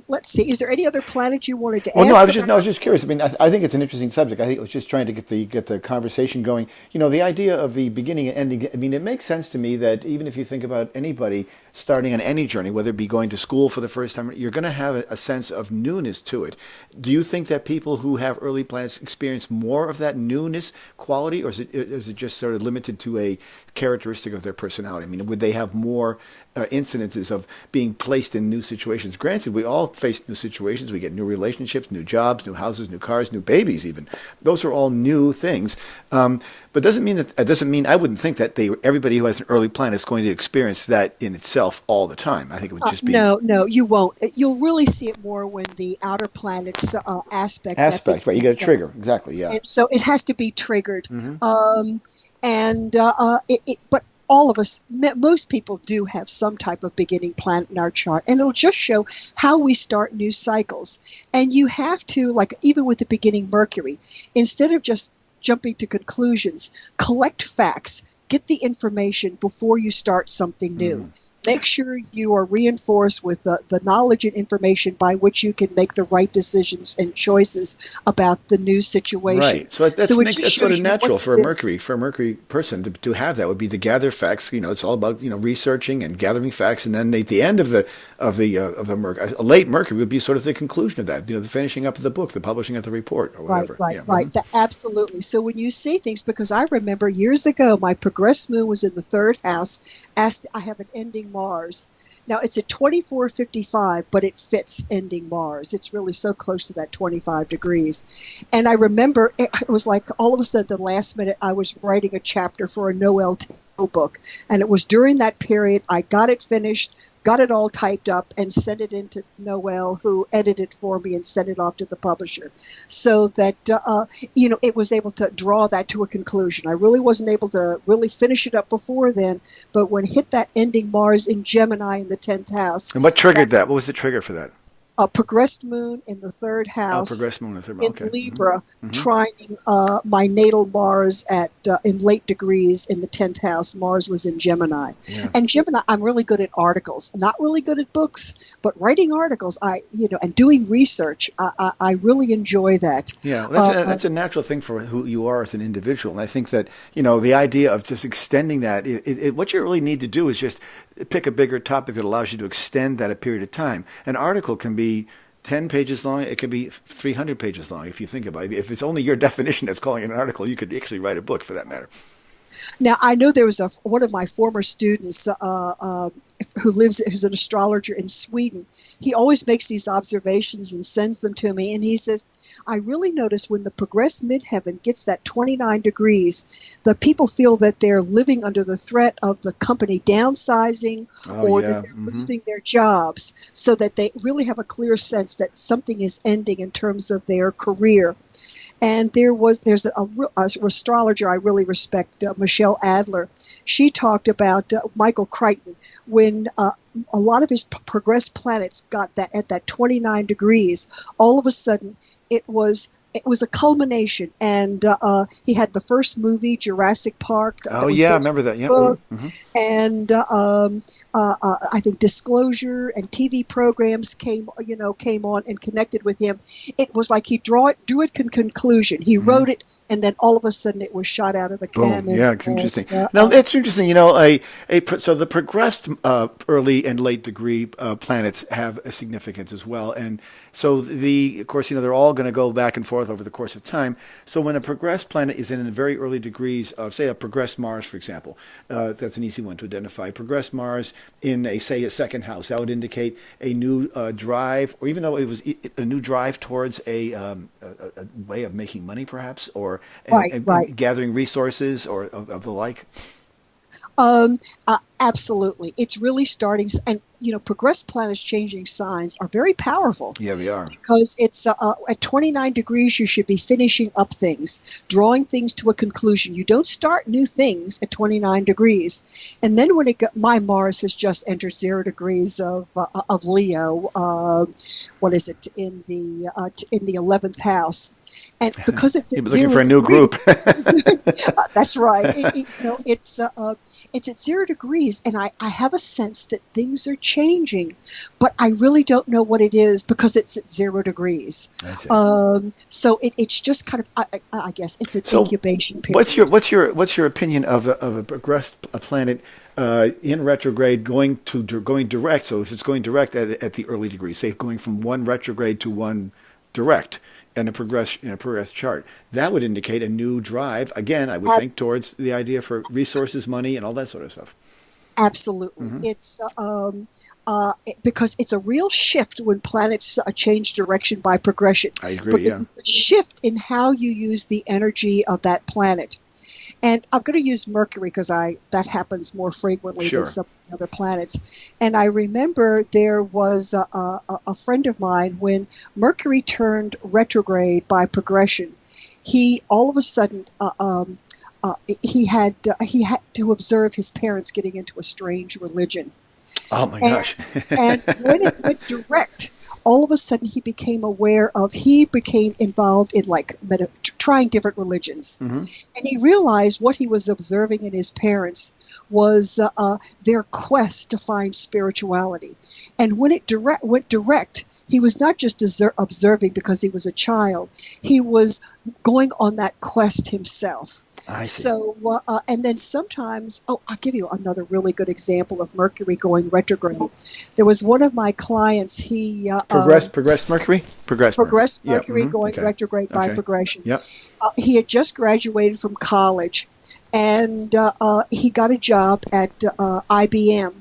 Let's see. Is there any other planet you wanted to ask? Well, no, I was just curious. I mean, I think it's an interesting subject. I think it was just trying to get the conversation going. The idea of the beginning and ending. I mean, it makes sense to me that even if you think about anybody starting on any journey, whether it be going to school for the first time, you're going to have a sense of newness to it. Do you think that people who have early planets experience more of that newness quality, or is it just sort of limited to a characteristic of their personality? I mean, would they have more incidences of being placed in new situations? Granted, we all face new situations. We get new relationships, new jobs, new houses, new cars, new babies even. Those are all new things. But doesn't mean I wouldn't think that everybody who has an early planet is going to experience that in itself all the time. I think it would just be... No, you won't. You'll really see it more when the outer planets aspect. Right. You got a trigger. Exactly, yeah. And so it has to be triggered. Mm-hmm. But all of us, most people do have some type of beginning planet in our chart, and it'll just show how we start new cycles. And you have to, like even with the beginning Mercury, instead of just jumping to conclusions. Collect facts. Get the information before you start something new. Make sure you are reinforced with the knowledge and information by which you can make the right decisions and choices about the new situation. Right. So that's sort of natural for a Mercury person to have that would be to gather facts. It's all about researching and gathering facts, and then at the end of the Mercury, a late Mercury would be sort of the conclusion of that. The finishing up of the book, the publishing of the report, or whatever. Right. Absolutely. So when you see things, because I remember years ago, my progressed moon was in the third house. I have an ending Mars. Now it's at 2455, but it fits ending Mars. It's really so close to that 25 degrees. And I remember it was like all of a sudden, the last minute, I was writing a chapter for a Noel book. And it was during that period I got it finished, got it all typed up, and sent it into Noel, who edited it for me and sent it off to the publisher. So that, it was able to draw that to a conclusion. I really wasn't able to really finish it up before then, but when it hit that ending Mars in Gemini in the 10th house. And what triggered that? What was the trigger for that? A progressed moon in the third house. Progressed moon in the third house. In Libra, trining my natal Mars in late degrees in the 10th house. Mars was in Gemini. Yeah. And Gemini, I'm really good at articles. Not really good at books, but writing articles, and doing research, I really enjoy that. Yeah, that's a natural thing for who you are as an individual. And I think that, the idea of just extending that, what you really need to do is just pick a bigger topic that allows you to extend that a period of time. An article can be 10 pages long. It can be 300 pages long if you think about it. If it's only your definition that's calling it an article, you could actually write a book for that matter. Now, I know there was one of my former students who's an astrologer in Sweden. He always makes these observations and sends them to me. And he says, I really notice when the progressed midheaven gets that 29 degrees, the people feel that they're living under the threat of the company downsizing that they're losing their jobs, so that they really have a clear sense that something is ending in terms of their career. And there's an astrologer I really respect, Michelle Adler. She talked about Michael Crichton when a lot of his progressed planets got that at that 29 degrees. All of a sudden, it was a culmination, and he had the first movie, Jurassic Park. I remember that. Yeah, and I think Disclosure and TV programs came on and connected with him. It was like he drew it to conclusion. He wrote it, and then all of a sudden, it was shot out of the cannon. Yeah, it's interesting. Now it's interesting. So the progressed early and late degree planets have a significance as well, and so of course, they're all going to go back and forth over the course of time. So when a progressed planet is in very early degrees of, say, a progressed Mars, for example, that's an easy one to identify. Progressed Mars in a second house, that would indicate a new drive, or even though it was a new drive towards a way of making money, perhaps, or gathering resources or of the like. Absolutely. It's really starting, and progressed planets changing signs are very powerful. Yeah, they are. Because it's at 29 degrees, you should be finishing up things, drawing things to a conclusion. You don't start new things at 29 degrees. And then when my Mars has just entered 0 degrees of Leo, what is it, in the 11th house. And because it's he was looking for a new group. That's right. It's at 0 degrees, and I have a sense that things are changing, but I really don't know what it is because it's at 0 degrees. So it's just kind of I guess it's an incubation period. What's your opinion of a progressed planet in retrograde going direct? So if it's going direct at the early degrees, say going from one retrograde to one direct. And a progress chart, that would indicate a new drive. Again, I would think towards the idea for resources, money, and all that sort of stuff. Absolutely, it's because it's a real shift when planets change direction by progression. I agree. But it's a shift in how you use the energy of that planet. And I'm going to use Mercury because that happens more frequently than some other planets. And I remember there was a friend of mine when Mercury turned retrograde by progression. He all of a sudden he had to observe his parents getting into a strange religion. Oh my gosh! And when it went direct, all of a sudden he became involved in like trying different religions. And he realized what he was observing in his parents was their quest to find spirituality. And when it went direct, he was not just observing because he was a child. He was going on that quest himself. I see. So, and then sometimes, I'll give you another really good example of Mercury going retrograde. There was one of my clients, he... Progressed Mercury? Progressed Mercury going retrograde by progression. Yep. He had just graduated from college, and he got a job at IBM.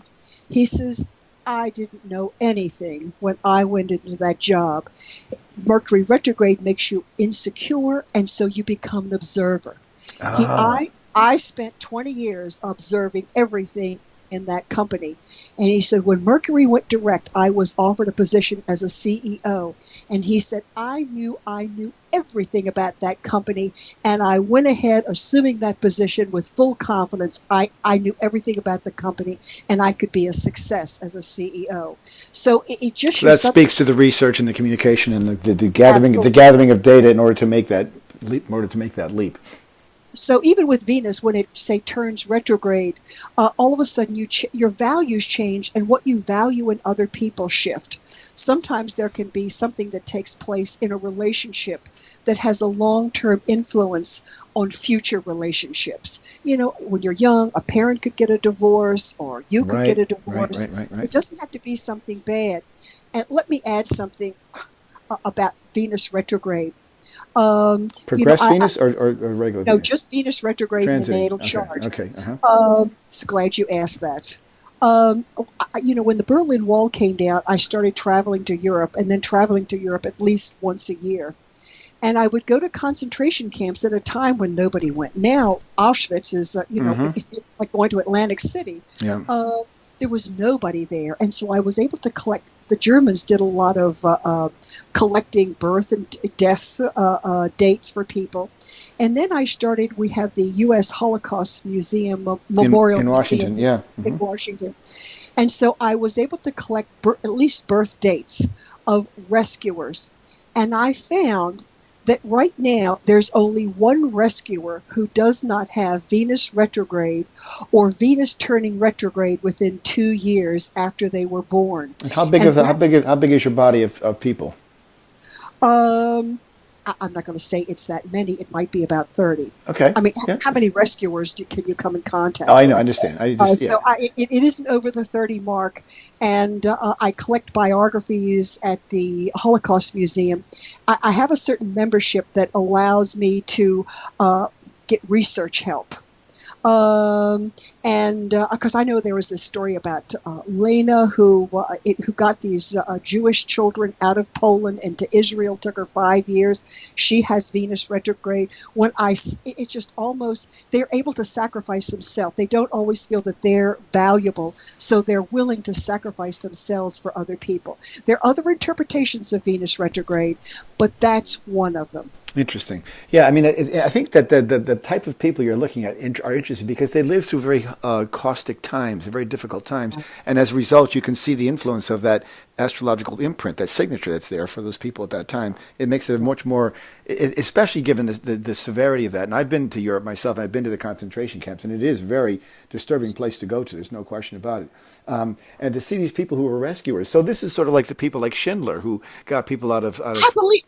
He says, I didn't know anything when I went into that job. Mercury retrograde makes you insecure, and so you become an observer. I spent 20 years observing everything in that company. And he said, when Mercury went direct, I was offered a position as a CEO. And he said, I knew everything about that company. And I went ahead assuming that position with full confidence. I knew everything about the company and I could be a success as a CEO. So it just that speaks to the research and the communication and the gathering of data in order to make that leap. So even with Venus, when it, say, turns retrograde, all of a sudden your values change and what you value in other people shift. Sometimes there can be something that takes place in a relationship that has a long-term influence on future relationships. You know, when you're young, a parent could get a divorce or you could get a divorce. Right. It doesn't have to be something bad. And let me add something about Venus retrograde. Venus or regular? No, Venus? Just Venus retrograde in the natal chart. Okay. So glad you asked that. When the Berlin Wall came down, I started traveling to Europe, and then traveling to Europe at least once a year. And I would go to concentration camps at a time when nobody went. Now Auschwitz is, it's like going to Atlantic City. Yeah. There was nobody there, and so I was able to collect. The Germans did a lot of collecting birth and death dates for people, and then I started. We have the U.S. Holocaust Museum Memorial in Washington, Museum, in Washington, and so I was able to collect at least birth dates of rescuers, and I found that right now there's only one rescuer who does not have Venus retrograde or Venus turning retrograde within 2 years after they were born. And how big is your body of people? I'm not going to say it's that many. It might be about 30. Okay. I mean, how many rescuers can you come in contact with? I know, I understand. So it isn't over the 30 mark. And I collect biographies at the Holocaust Museum. I have a certain membership that allows me to get research help. Because I know there was this story about Lena who got these Jewish children out of Poland and to Israel. Took her 5 years. She has Venus retrograde. It's just almost they're able to sacrifice themselves. They don't always feel that they're valuable, so they're willing to sacrifice themselves for other people. There are other interpretations of Venus retrograde, but that's one of them. Interesting. Yeah, I mean, I think that the type of people you're looking at are interesting because they live through very caustic times, very difficult times, and as a result, you can see the influence of that astrological imprint, that signature that's there for those people at that time. It makes it much more, especially given the severity of that. And I've been to Europe myself. I've been to the concentration camps, and it is a very disturbing place to go to. There's no question about it. And to see these people who were rescuers. So this is sort of like the people like Schindler who got people out of. I believe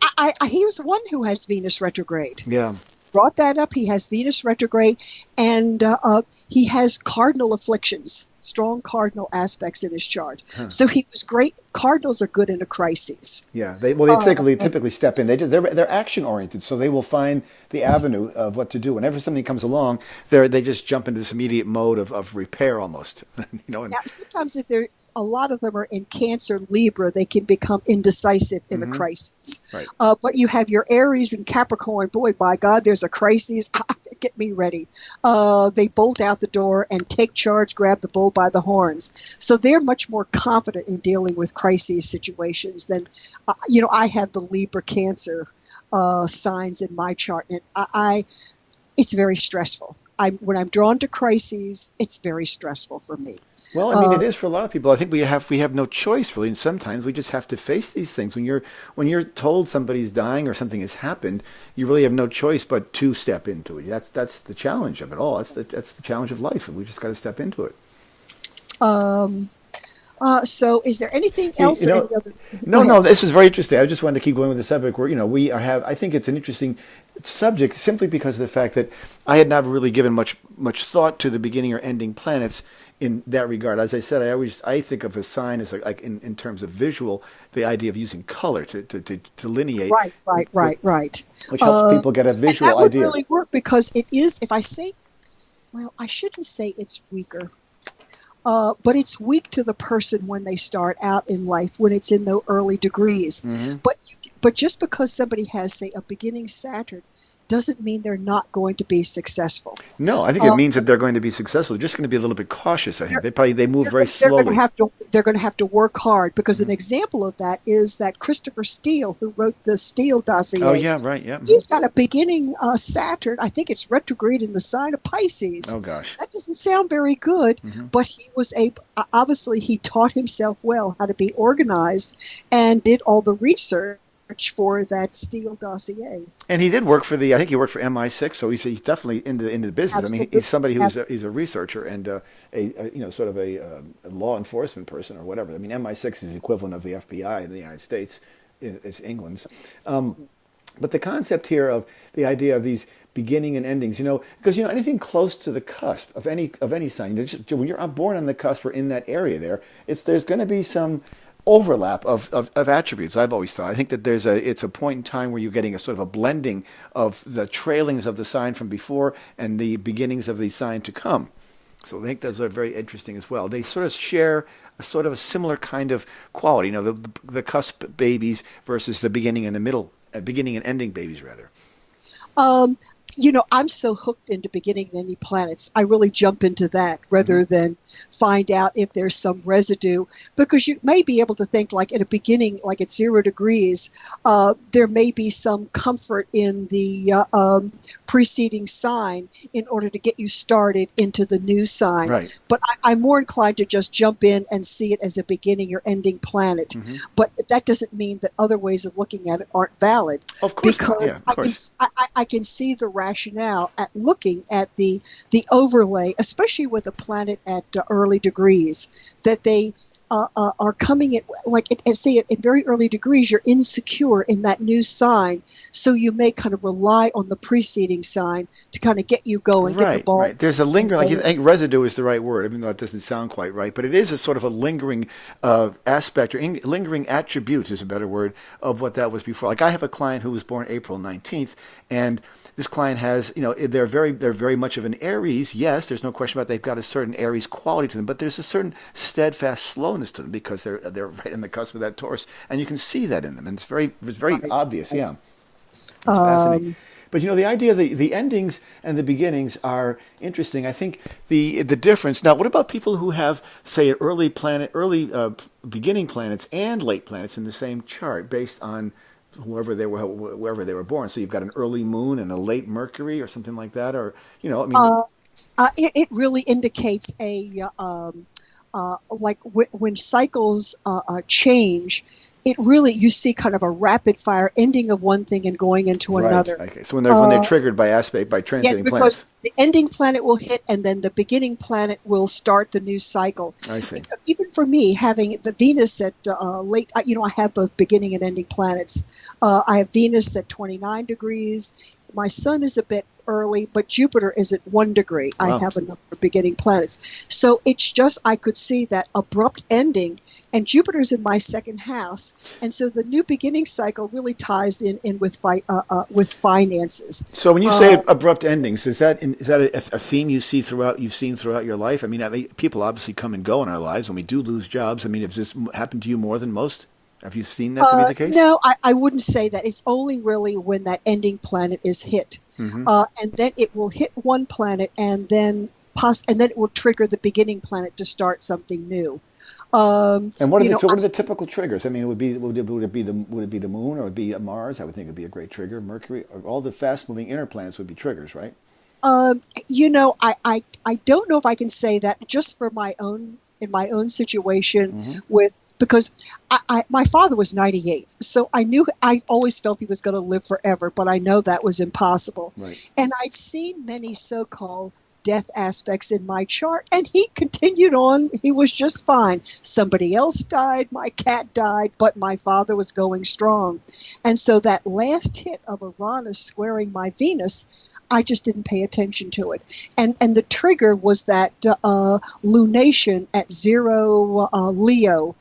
he was one who has Venus retrograde. Yeah. Brought that up. He has Venus retrograde, and he has cardinal afflictions, strong cardinal aspects in his chart. So he was great. Cardinals are good in a crisis. Yeah, they typically step in. They're action oriented, so they will find the avenue of what to do. Whenever something comes along, they just jump into this immediate mode of repair almost. Now, sometimes if they're a lot of them are in Cancer, Libra, they can become indecisive in a crisis. Right. But you have your Aries and Capricorn. Boy, by God, there's a crisis. Get me ready. They bolt out the door and take charge, grab the bull by the horns. So they're much more confident in dealing with crisis situations than, I have the Libra Cancer signs in my chart. And it's very stressful. when I'm drawn to crises, it's very stressful for me. Well, I mean, it is for a lot of people. I think we have no choice really, and sometimes we just have to face these things. When you're told somebody's dying or something has happened, you really have no choice but to step into it. That's the challenge of it all. That's the challenge of life, and we just got to step into it. So is there anything else? Or any other? No. This is very interesting. I just wanted to keep going with the subject. Where I think it's an interesting subject simply because of the fact that I had never really given much thought to the beginning or ending planets in that regard. As I said, I think of a sign as like in terms of visual, the idea of using color to delineate. Right. Which helps people get a visual that idea. Would really work because it is. If I say, well, I shouldn't say it's weaker. But it's weak to the person when they start out in life, when it's in the early degrees. Mm-hmm. But just because somebody has, say, a beginning Saturn doesn't mean they're not going to be successful. No, I think it means that they're going to be successful. They're just going to be a little bit cautious. I think they move very slowly. They're going to have to work hard because an example of that is that Christopher Steele, who wrote the Steele dossier. Oh yeah, right, yeah. He's got a beginning Saturn. I think it's retrograde in the sign of Pisces. Oh gosh, that doesn't sound very good. Mm-hmm. But he was obviously he taught himself well how to be organized and did all the research for that Steele dossier. And he did work for I think he worked for MI6, so he's definitely into the business. I mean, he's somebody who's he's a researcher and sort of a law enforcement person or whatever. I mean, MI6 is the equivalent of the FBI in the United States. It's England's. But the concept here of the idea of these beginning and endings, because anything close to the cusp of any sign, when you're born on the cusp or in that area there's going to be some overlap of attributes. I've always thought. I think that it's a point in time where you're getting a sort of a blending of the trailings of the sign from before and the beginnings of the sign to come. So I think those are very interesting as well. They sort of share a sort of a similar kind of quality. The cusp babies versus the beginning and the middle, beginning and ending babies rather. I'm so hooked into beginning and ending planets. I really jump into that rather than find out if there's some residue, because you may be able to think like at a beginning, like at 0 degrees, there may be some comfort in the preceding sign in order to get you started into the new sign. Right. But I'm more inclined to just jump in and see it as a beginning or ending planet. Mm-hmm. But that doesn't mean that other ways of looking at it aren't valid. Of course not. Yeah, of course. I can see the rationale at looking at the overlay, especially with a planet at early degrees, that they are coming at, like, say, in very early degrees, you're insecure in that new sign, so you may kind of rely on the preceding sign to kind of get you going, get the ball. Right. There's a lingering, I think residue is the right word, even though it doesn't sound quite right, but it is a sort of a lingering aspect, or lingering attribute is a better word, of what that was before. Like, I have a client who was born April 19th, and this client has, they're very much of an Aries. Yes, there's no question about it. They've got a certain Aries quality to them, but there's a certain steadfast slowness to them because they're right in the cusp of that Taurus, and you can see that in them, and it's very obvious. Yeah, it's fascinating. But the idea of the endings and the beginnings are interesting. I think the difference. Now, what about people who have, say, early beginning planets and late planets in the same chart based on wherever they were born? So you've got an early moon and a late Mercury or something like that, or it really indicates when cycles change, it really, you see kind of a rapid fire ending of one thing and going into another. Okay, so when they're triggered by transiting planets. The ending planet will hit, and then the beginning planet will start the new cycle. I see. Even for me, having the Venus at late, I have both beginning and ending planets. I have Venus at 29 degrees. My sun is a bit early, but Jupiter is at 1 degree. Wow. I have a number of beginning planets. So it's just, I could see that abrupt ending, and Jupiter's in my second house. And so the new beginning cycle really ties in with finances. So when you say abrupt endings, is that a theme you've seen throughout your life? I mean, people obviously come and go in our lives, and we do lose jobs. I mean, has this happened to you more than most? Have you seen that to be the case? No, I wouldn't say that. It's only really when that ending planet is hit. Mm-hmm. And then it will hit one planet, and then it will trigger the beginning planet to start something new. And what are the typical triggers? I mean, would it be the moon, or would it be Mars? I would think it would be a great trigger. Mercury, or all the fast-moving inner planets would be triggers, right? You know, I don't know if I can say that just for in my own situation because my father was 98. So I always felt he was going to live forever, but I know that was impossible. Right. And I'd seen many so-called death aspects in my chart, and he continued on. He was just fine. Somebody else died, my cat died, but my father was going strong. And so that last hit of Uranus squaring my Venus, I just didn't pay attention to it. And the trigger was that lunation at 0 Leo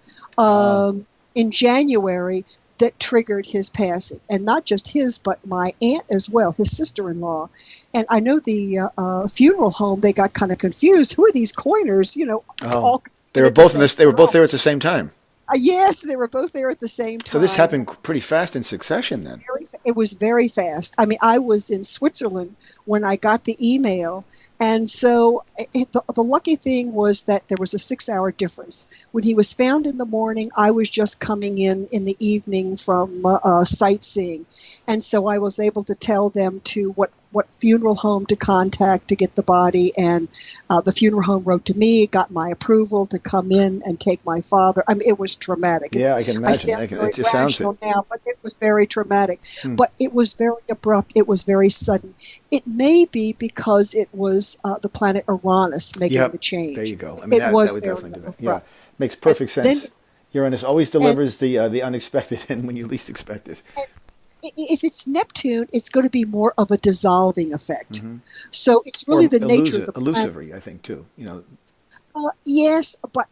in January that triggered his passing. And not just his, but my aunt as well, his sister-in-law. And I know the funeral home, they got kind of confused. Who are these Koiners? You know, all they were both they were both there at the same time. Yes, they were both there at the same time. So this happened pretty fast in succession then. It was very fast. I mean, I was in Switzerland when I got the email. And so the lucky thing was that there was a 6-hour difference. When he was found in the morning, I was just coming in the evening from sightseeing. And so I was able to tell them to what funeral home to contact to get the body. And the funeral home wrote to me, got my approval to come in and take my father. I mean, it was traumatic. Yeah, I can imagine. It just sounds now, but it was very traumatic. But it was very abrupt. It was very sudden. It may be because it was the planet Uranus making the change. There you go. I mean, that would definitely do it. Yeah, makes perfect sense. Uranus always delivers the unexpected and when you least expect it. If it's Neptune, it's going to be more of a dissolving effect. So it's really the nature of the planet. Illusory, I think, too. You know. Yes, but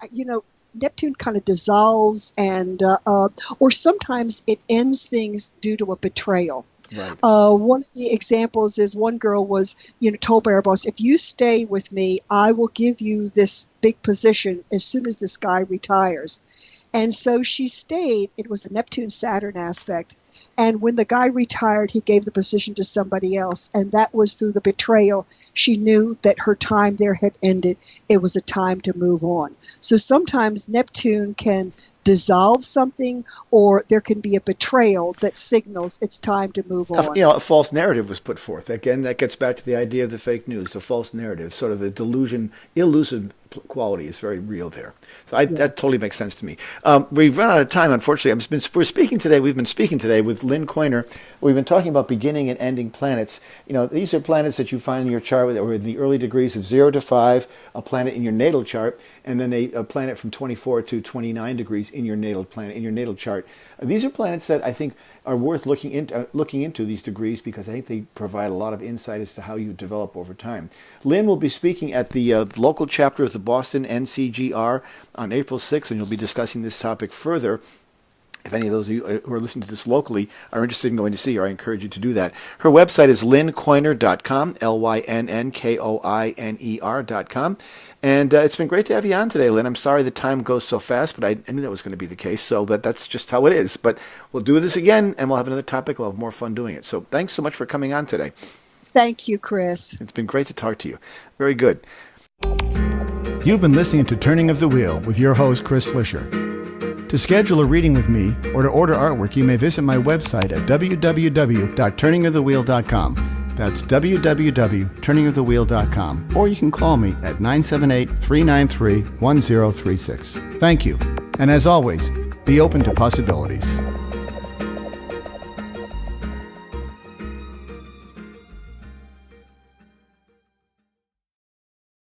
Neptune kind of dissolves, and or sometimes it ends things due to a betrayal. Right. One of the examples is one girl was, told by her boss, if you stay with me, I will give you this big position as soon as this guy retires. And so she stayed. It was a Neptune-Saturn aspect. And when the guy retired, he gave the position to somebody else. And that was through the betrayal. She knew that her time there had ended. It was a time to move on. So sometimes Neptune can dissolve something, or there can be a betrayal that signals it's time to move on. A false narrative was put forth. Again, that gets back to the idea of the fake news, the false narrative, sort of the delusion, elusive quality is very real there. So that totally makes sense to me. We've run out of time, unfortunately. We've been speaking today with Lynn Koiner. We've been talking about beginning and ending planets. These are planets that you find in your chart that were in the early degrees of 0 to 5, a planet in your natal chart, and then a planet from 24 to 29 degrees in your natal chart. These are planets that I think are worth looking into these degrees, because I think they provide a lot of insight as to how you develop over time. Lynn will be speaking at the local chapter of the Boston NCGR on April 6th, and you'll be discussing this topic further. If any of those of you who are listening to this locally are interested in going to see her, I encourage you to do that. Her website is lynnkoiner.com, LYNNKOINER.com. And it's been great to have you on today, Lynn. I'm sorry the time goes so fast, but I knew that was going to be the case, but that's just how it is. But we'll do this again, and we'll have another topic. We'll have more fun doing it. So thanks so much for coming on today. Thank you, Chris. It's been great to talk to you. Very good. You've been listening to Turning of the Wheel with your host, Chris Flisher. To schedule a reading with me or to order artwork, you may visit my website at www.turningofthewheel.com. That's www.turningofthewheel.com. Or you can call me at 978-393-1036. Thank you. And as always, be open to possibilities.